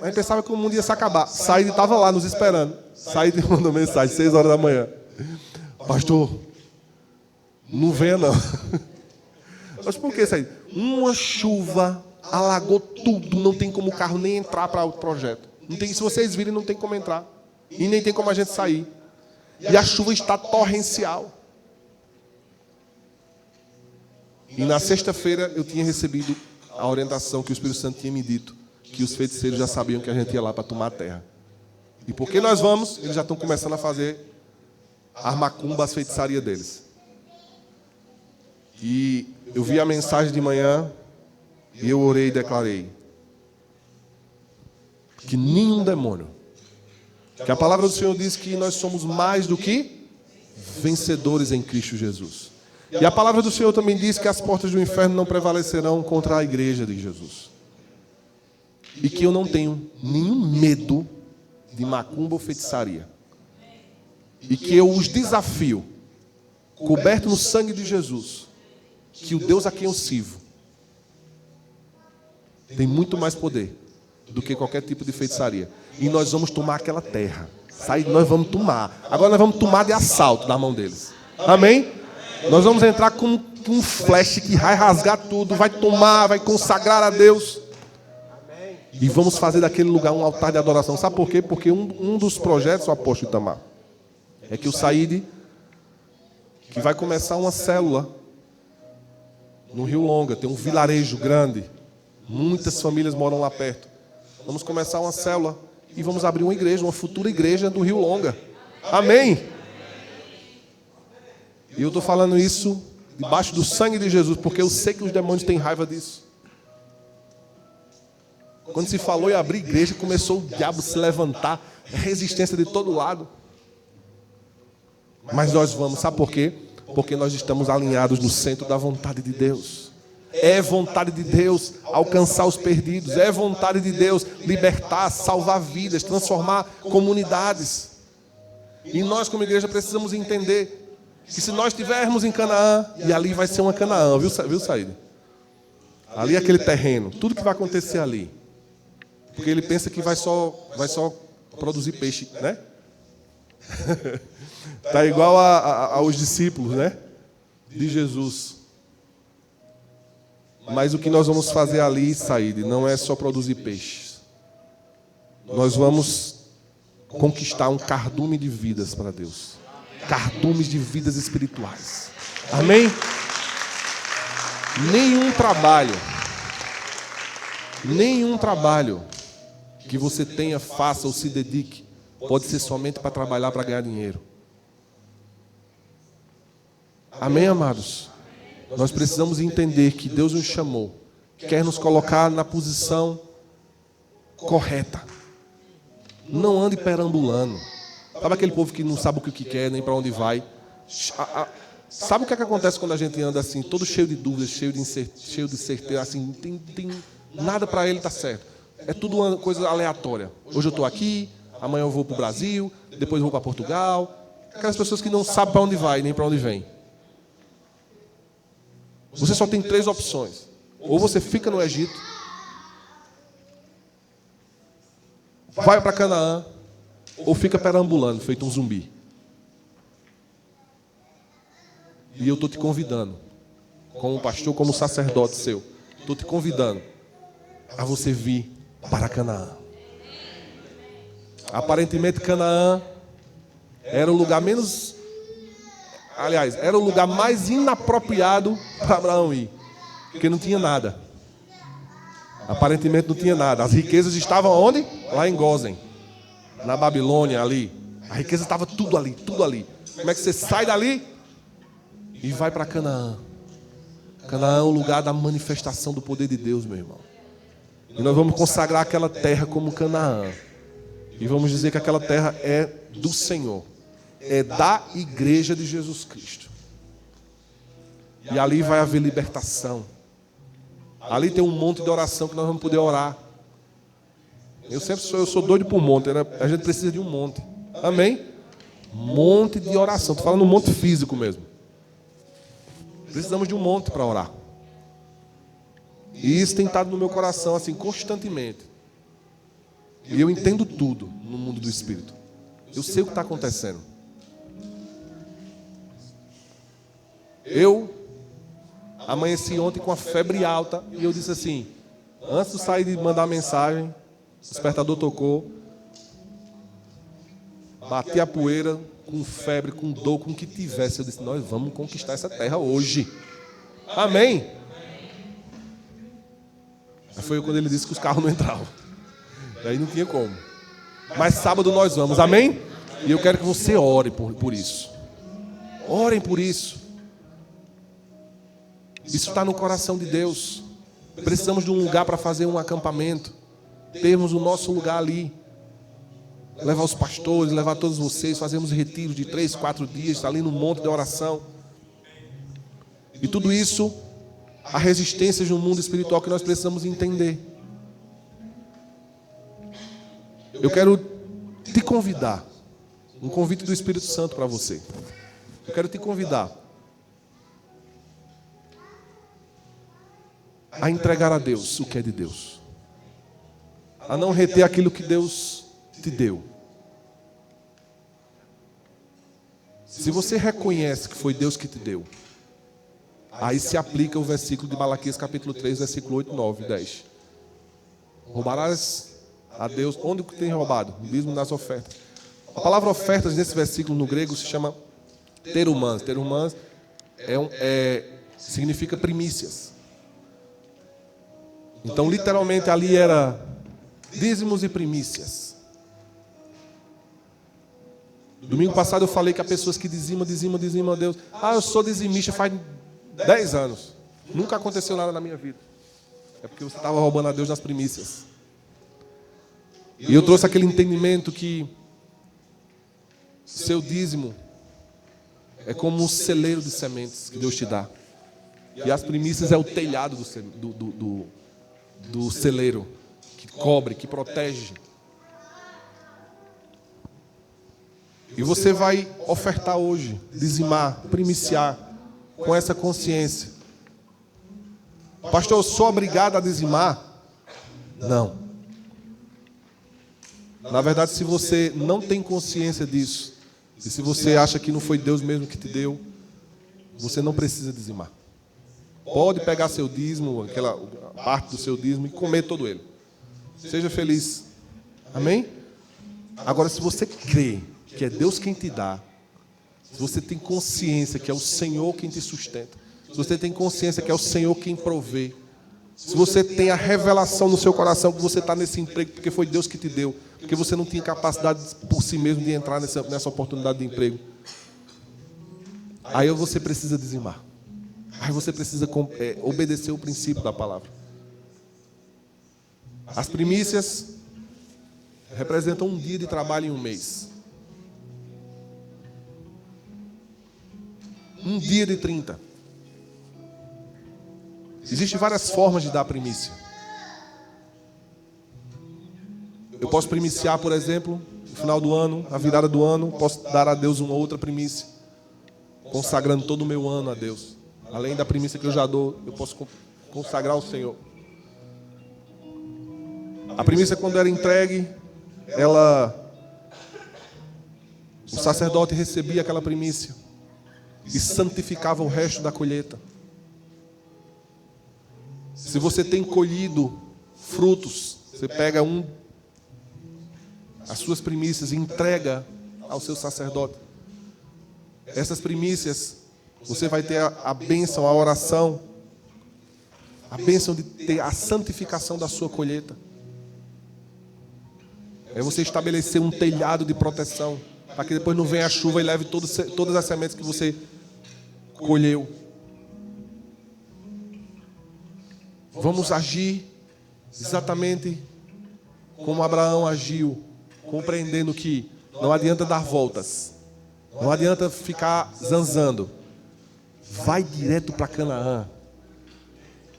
a gente pensava que o mundo ia se acabar. Saíde estava lá nos esperando. Saíde mandou mensagem, 6 horas da manhã. Pastor, não venha não. Mas por que Saíde? Uma chuva alagou tudo, não tem como o carro nem entrar para o projeto. Não tem, se vocês virem, não tem como entrar. E nem tem como a gente sair. E a chuva está torrencial. E na sexta-feira eu tinha recebido a orientação que o Espírito Santo tinha me dito, que os feiticeiros já sabiam que a gente ia lá para tomar a terra. E porque nós vamos, eles já estão começando a fazer as macumbas, as feitiçarias deles. E eu vi a mensagem de manhã e eu orei e declarei que nenhum demônio, que a palavra do Senhor diz que nós somos mais do que vencedores em Cristo Jesus. E a palavra do Senhor também diz que as portas do inferno não prevalecerão contra a igreja de Jesus. E que eu não tenho nenhum medo de macumba ou feitiçaria. E que eu os desafio, coberto no sangue de Jesus, que o Deus a quem eu sirvo tem muito mais poder do que qualquer tipo de feitiçaria. E nós vamos tomar aquela terra. Nós vamos tomar. Agora nós vamos tomar de assalto da mão deles. Amém? Nós vamos entrar com um flash que vai rasgar tudo, vai tomar, vai consagrar a Deus. E vamos fazer daquele lugar um altar de adoração. Sabe por quê? Porque um dos projetos, o apóstolo Itamar, é que o Saíde, que vai começar uma célula no Rio Longa, tem um vilarejo grande, muitas famílias moram lá perto. Vamos começar uma célula e vamos abrir uma igreja, uma futura igreja do Rio Longa. Amém? E eu estou falando isso debaixo do sangue de Jesus, porque eu sei que os demônios têm raiva disso. Quando se falou em abrir igreja, começou o diabo se levantar, resistência de todo lado. Mas nós vamos, sabe por quê? Porque nós estamos alinhados no centro da vontade de Deus. É vontade de Deus alcançar os perdidos, é vontade de Deus libertar, salvar vidas, transformar comunidades. E nós como igreja precisamos entender que se nós estivermos em Canaã, e ali vai ser uma Canaã, viu Saíde? Ali é aquele terreno, tudo que vai acontecer ali. Porque ele pensa que vai só produzir peixe, né? Está igual aos discípulos, né? De Jesus. Mas o que nós vamos fazer ali, Saíde, não é só produzir peixes. Nós vamos conquistar um cardume de vidas para Deus. Cardumes de vidas espirituais. Amém? Nenhum trabalho que você tenha, faça ou se dedique, pode ser somente para trabalhar para ganhar dinheiro. Amém, amados? Nós precisamos entender que Deus nos chamou, quer nos colocar na posição correta. Não ande perambulando. Sabe aquele povo que não sabe o que quer, nem para onde vai? Sabe o que é que acontece quando a gente anda assim, todo cheio de dúvidas, cheio de certeza, assim, tem nada para ele tá certo. É tudo uma coisa aleatória. Hoje eu estou aqui, amanhã eu vou para o Brasil, depois eu vou para Portugal. Aquelas pessoas que não sabem para onde vai, nem para onde vem. Você só tem 3 opções. Ou você fica no Egito, vai para Canaã, ou fica perambulando, feito um zumbi. E eu estou te convidando, como pastor, como sacerdote seu, estou te convidando a você vir para Canaã. Aparentemente Canaã era o lugar menos... Aliás, era o lugar mais inapropriado para Abraão ir, porque não tinha nada. Aparentemente não tinha nada. As riquezas estavam onde? Lá em Gósen, na Babilônia, ali. A riqueza estava tudo ali, tudo ali. Como é que você sai dali e vai para Canaã? Canaã é o lugar da manifestação do poder de Deus, meu irmão. E nós vamos consagrar aquela terra como Canaã. E vamos dizer que aquela terra é do Senhor. É da igreja de Jesus Cristo. E ali vai haver libertação. Ali tem um monte de oração que nós vamos poder orar. Eu sou doido por monte, né? A gente precisa de um monte. Amém? Monte de oração. Estou falando um monte físico mesmo. Precisamos de um monte para orar. E isso tem estado no meu coração assim constantemente. E eu entendo tudo no mundo do Espírito. Eu sei o que está acontecendo. Eu amanheci ontem com a febre alta e eu disse assim, antes de sair de mandar a mensagem, o despertador tocou. bati a poeira, com febre, com dor, com o que tivesse. Eu disse, nós vamos conquistar essa terra hoje. Amém? Aí foi quando ele disse que os carros não entravam. Daí não tinha como. Mas sábado nós vamos, amém? E eu quero que você ore por isso. Orem por isso. Isso está no coração de Deus. Precisamos de um lugar para fazer um acampamento. Termos o nosso lugar ali. Levar os pastores, levar todos vocês. Fazemos retiros de 3, 4 dias, ali no monte de oração. E tudo isso, a resistência de um mundo espiritual que nós precisamos entender. Eu quero te convidar. Um convite do Espírito Santo para você. Eu quero te convidar a entregar a Deus o que é de Deus. A não reter aquilo que Deus te deu. Se você reconhece que foi Deus que te deu, aí se aplica o versículo de Malaquias capítulo 3, versículo 8, 9 e 10. Roubarás a Deus. Onde tem roubado? No dízimo das ofertas. A palavra ofertas nesse versículo no grego se chama terumãs. Terumãs significa primícias. Então, literalmente, ali era dízimos e primícias. Domingo passado eu falei que há pessoas que dizimam a Deus. Ah, eu sou dizimista faz 10 anos. Nunca aconteceu nada na minha vida. É porque você estava roubando a Deus nas primícias. E eu trouxe aquele entendimento que seu dízimo é como um celeiro de sementes que Deus te dá. E as primícias é o telhado do celeiro, que cobre, que protege. E você vai ofertar hoje, dizimar, primiciar, com essa consciência. Pastor, eu sou obrigado a dizimar? Não. Na verdade, se você não tem consciência disso, e se você acha que não foi Deus mesmo que te deu, você não precisa dizimar. Pode pegar seu dízimo, aquela parte do seu dízimo, e comer todo ele. Seja feliz. Amém? Agora, se você crê que é Deus quem te dá, se você tem consciência que é o Senhor quem te sustenta, se você tem consciência que é o Senhor quem provê, se você tem a revelação no seu coração que você está nesse emprego porque foi Deus que te deu, porque você não tinha capacidade por si mesmo de entrar nessa oportunidade de emprego, aí você precisa dizimar. Aí você precisa obedecer o princípio da palavra. As primícias representam um dia de trabalho em um mês. Um dia de 30. Existem várias formas de dar primícia. Eu posso primiciar, por exemplo, no final do ano, na virada do ano, posso dar a Deus uma outra primícia, consagrando todo o meu ano a Deus. Além da primícia que eu já dou, eu posso consagrar ao Senhor. A primícia, quando era entregue, o sacerdote recebia aquela primícia e santificava o resto da colheita. Se você tem colhido frutos, você pega as suas primícias e entrega ao seu sacerdote. Essas primícias, você vai ter a bênção, a oração, a bênção de ter a santificação da sua colheita. É você estabelecer um telhado de proteção, para que depois não venha a chuva e leve todas as sementes que você colheu. Vamos agir exatamente como Abraão agiu, compreendendo que não adianta dar voltas, não adianta ficar zanzando. Vai direto para Canaã.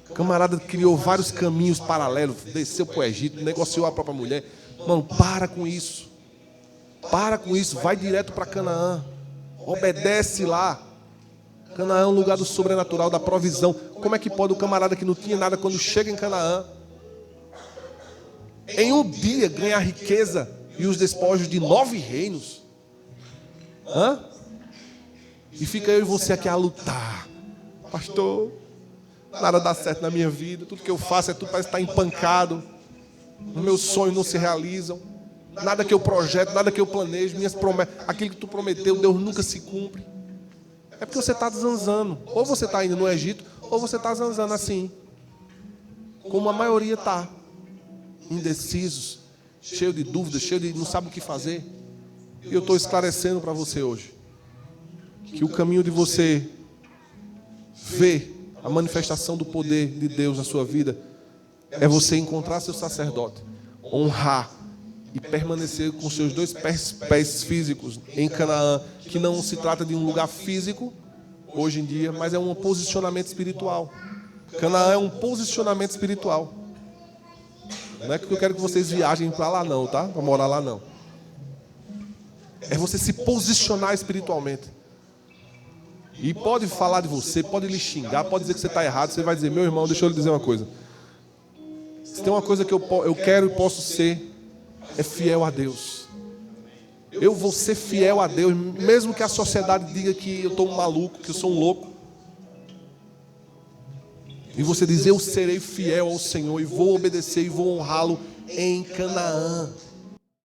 O camarada criou vários caminhos paralelos, desceu para o Egito, negociou a própria mulher. Mano, para com isso. Para com isso, vai direto para Canaã. Obedece lá. Canaã é um lugar do sobrenatural, da provisão. Como é que pode o camarada que não tinha nada, quando chega em Canaã, em um dia ganhar riqueza e os despojos de 9 reinos? E fica eu e você aqui a lutar. Pastor, nada dá certo na minha vida. Tudo que eu faço tudo parece estar empancado. Os meus sonhos não se realizam. Nada que eu projeto, nada que eu planejo, minhas promessas, aquilo que tu prometeu, Deus nunca se cumpre. É porque você está zanzando. Ou você está indo no Egito, ou você está zanzando assim. Como a maioria está. Indecisos, cheio de dúvidas, cheio de não sabe o que fazer. E eu estou esclarecendo para você hoje que o caminho de você ver a manifestação do poder de Deus na sua vida é você encontrar seu sacerdote, honrar e permanecer com seus 2 pés físicos em Canaã, que não se trata de um lugar físico hoje em dia, mas é um posicionamento espiritual. Canaã é um posicionamento espiritual. Não é que eu quero que vocês viajem para lá não, tá? Para morar lá não. É você se posicionar espiritualmente. E pode falar de você, pode lhe xingar, pode dizer que você está errado. Você vai dizer, meu irmão, deixa eu lhe dizer uma coisa. Se tem uma coisa que eu quero e posso ser, é fiel a Deus. Eu vou ser fiel a Deus, mesmo que a sociedade diga que eu estou um maluco, que eu sou um louco. E você diz, eu serei fiel ao Senhor e vou obedecer e vou honrá-lo em Canaã.